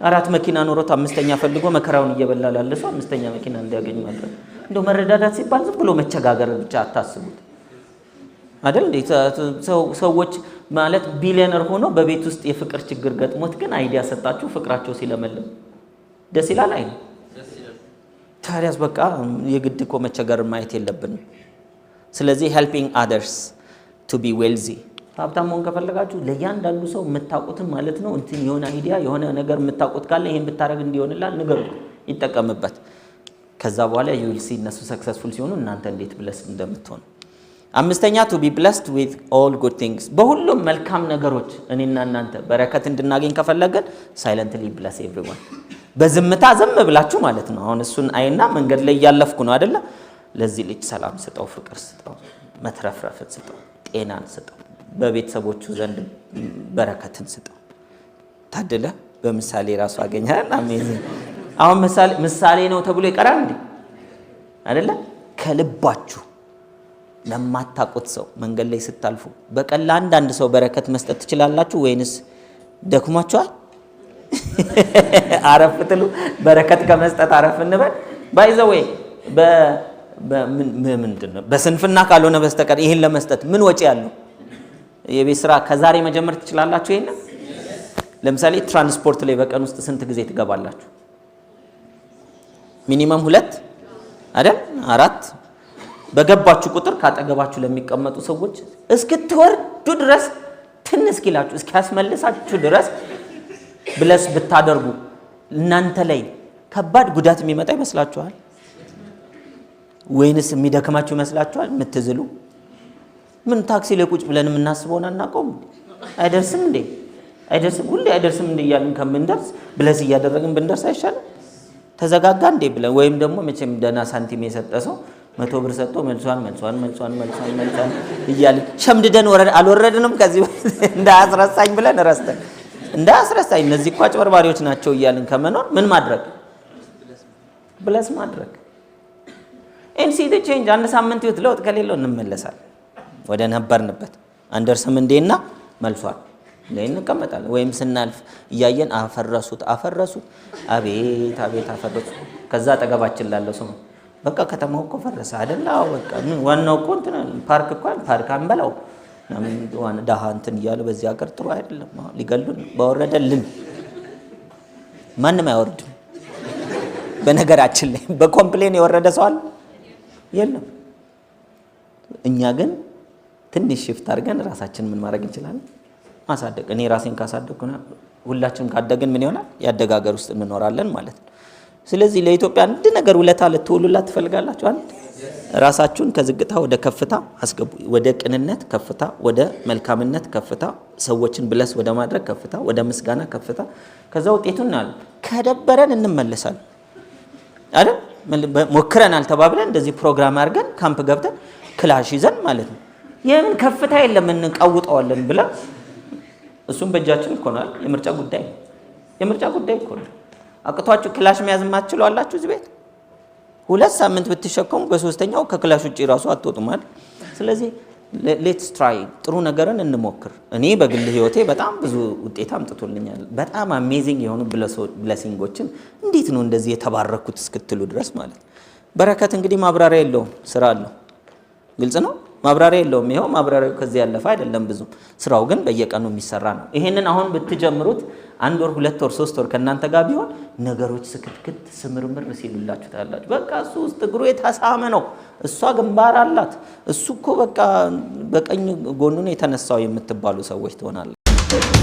4 መኪና ኖሮት 5ኛ ፈልጎ መከራውን እየበላ ያለ ሰው 5ኛ መኪና እንዲያገኝ ማድረግ። እንደው መረዳዳት ሲባል ዝም ብሎ መቸጋገር ብቻ አታስቡት አይደል? ሰዎች ማለት ቢሊዮነር ሆኖ በቤት ውስጥ የፍቅር ችግር ገጥሞት ግን አይዲያ ሰጣችሁ ፍቅራቸው ሲለመልም ደስ ይላል አይደል? ታዲያስ በቃ የግድ እኮ መቸገር ማየት የለብንም። ስለዚህ helping others to be wealthy ሀብታም መሆን ከፈለጋችሁ ለእያንዳንዱ ሰው የምታውቁትን ማለት ነው እንትን የሆነ አይዲያ የሆነ ነገር የምታውቁት ካለ ይሄን ብታረግ እንዲሆንላል ንገሩት፣ ይጠቀምበት። ከዛ በኋላ you will see እነሱ successful ሲሆኑ እናንተ እንዴት blessed እንደምትሆኑ። 5ኛ to be blessed with all good things በሁሉም መልካም ነገሮች እኔና እናንተ በረከት እንድናገኝ ከፈለገን silently bless everyone በዝምታ ዝም ብላችሁ ማለት ነው። አሁን እሱን አይና መንገድ ላይ ያለፍኩ ነው አይደለ? ለዚህ ልጅ ሰላም ስጠው፣ ፍቅር ስጠው፣ መትረፍረፍን ስጠው፣ ጤናን ስጠው፣ በቤተሰቦቹ ዘንድ በረከትን ስጠው። ታደለ በምሳሌ ራሱ አገኛል። አሜዚንግ። አሁን ምሳሌ ነው ተብሎ ይቀራል እንዴ? አይደለ? ከልባችሁ ለማታውቁት ሰው መንገድ ላይ ስታልፉ በቀን ለአንዳንድ ሰው በረከት መስጠት ትችላላችሁ ወይንስ ደክሟችኋል? አረፍ ትሉ? በረከት ከመስጠት አረፍ እንበል። ባይ ዘ ዌይ ምንድነው በስንፍና ካልሆነ በስተቀር ይሄን ለመስጠት ምን ወጪ ያለው የቤት ስራ ከዛሬ መጀመር ትችላላችሁ። ይሄን ለምሳሌ ትራንስፖርት ላይ በቀን ውስጥ ስንት ጊዜ ትገባላችሁ? ሚኒመም 2 አይደል? 4 በገባችሁ ቁጥር ካጠገባችሁ ለሚቀመጡ ሰዎች እስክትወርዱ ድረስ እስኪላችሁ እስኪያስመልሳችሁ ድረስ ብለስ ብታደርጉ እናንተ ላይ ከባድ ጉዳት የሚመጣ ይመስላችኋል ወይንስ የሚደክማችሁ ይመስላችኋል? የምትዝሉ ምን ታክሲ ላይ ቁጭ ብለን የምናስበውን አናውቀውም? አይደርስም እንዴ? አይደርስም ሁሌ አይደርስም እንዴ እያልን ከምንደርስ ብለስ እያደረግን ብንደርስ አይሻልም? ተዘጋጋ እንዴ ብለን ወይም ደግሞ መቼም ደህና ሳንቲም የሰጠ ሰው 100 ብር ሰጥቶ መልሷን እያልን ሸምድደን አልወረድንም ከዚህ እንዳያስረሳኝ ብለን ረስተን እንዳያስረሳኝ እነዚህ እኮ አጭበርባሪዎች ናቸው እያልን ከመኖር ምን ማድረግ ብለስ ማድረግ ኤንሲ ዘ ቼንጅ አንድ ሳምንት ይወት ለውጥ ከሌለው እንመለሳለን ወደ ነበርንበት አንደርስም እንዴና መልሷል ላይ እንቀመጣለን ወይም ስናልፍ እያየን አፈረሱት አቤት አፈረሱት ከዛ አጠገባችን ላለው ሰው በቃ ከተማው እኮ ፈረሰ አይደል? አዎ በቃ ዋናው እኮ እንትን ፓርክ አንበላው ዋና ዳሃ እንትን እያለ በዚህ ሀገር ጥሩ አይደለም ሊገሉን ባወረደልን ማንም አይወርድም በነገራችን ላይ በኮምፕሌን የወረደ ሰው አለ የለም እኛ ግን ትንሽ ሽፍት አድርገን ራሳችንን ምን ማድረግ እንችላለን ማሳደግ እኔ ራሴን ካሳደግኩና ሁላችንም ካደግን ምን ይሆናል ያደጋገር ውስጥ እንኖራለን ማለት ነው ስለዚህ ለኢትዮጵያ አንድ ነገር ውለታ ልትውሉላት ትፈልጋላችሁ አንድ ራሳችሁን ከዝግታ ወደ ከፍታ አስገቡ ወደ ቅንነት ከፍታ ወደ መልካምነት ከፍታ ሰዎችን ብለስ ወደ ማድረግ ከፍታ ወደ ምስጋና ከፍታ ከዛ ውጤቱን አለ ከደበረን እንመለሳለን አይደል ሞክረናል ተባብለን እንደዚህ ፕሮግራም አድርገን ካምፕ ገብተን ክላሽ ይዘን ማለት ነው የምን ከፍታ የለም እንቀውጣዋለን ብለ እሱም በእጃችን ይኮናል የምርጫ ጉዳይ ይኮናል አቅቷችሁ ክላሽ መያዝ ማትችሉ አላችሁ እዚህ ቤት 2 ሳምንት ብትሸከሙ በሶስተኛው ከክላሽ ውጪ ራሱ አትወጡም አይደል ስለዚህ ሌትስ ትራይ ጥሩ ነገርን እንሞክር እኔ በግል ህይወቴ በጣም ብዙ ውጤት አምጥቶልኛል በጣም አሜዚንግ የሆኑ ብለሲንጎችን እንዴት ነው እንደዚህ የተባረኩት እስክትሉ ድረስ ማለት በረከት እንግዲህ ማብራሪያ የለውም ስራ አለው ግልጽ ነው ማብራሪያ የለውም ይሄው ማብራሪያው ከዚህ ያለፈ አይደለም ብዙ ስራው ግን በየቀኑ የሚሰራ ነው ይሄንን አሁን ብትጀምሩት 1 ወር 2 ወር 3 ወር ከናንተ ጋር ቢሆን ነገሮች ስክትክት ስምርምር ሲሉላችሁ ታያላችሁ በቃ እሱ ውስጥ እግሩ የታሳመ ነው እሷ ግንባር አላት እሱ እኮ በቃ በቀኝ ጎኑ ነው የተነሳው የምትባሉ ሰዎች ትሆናላችሁ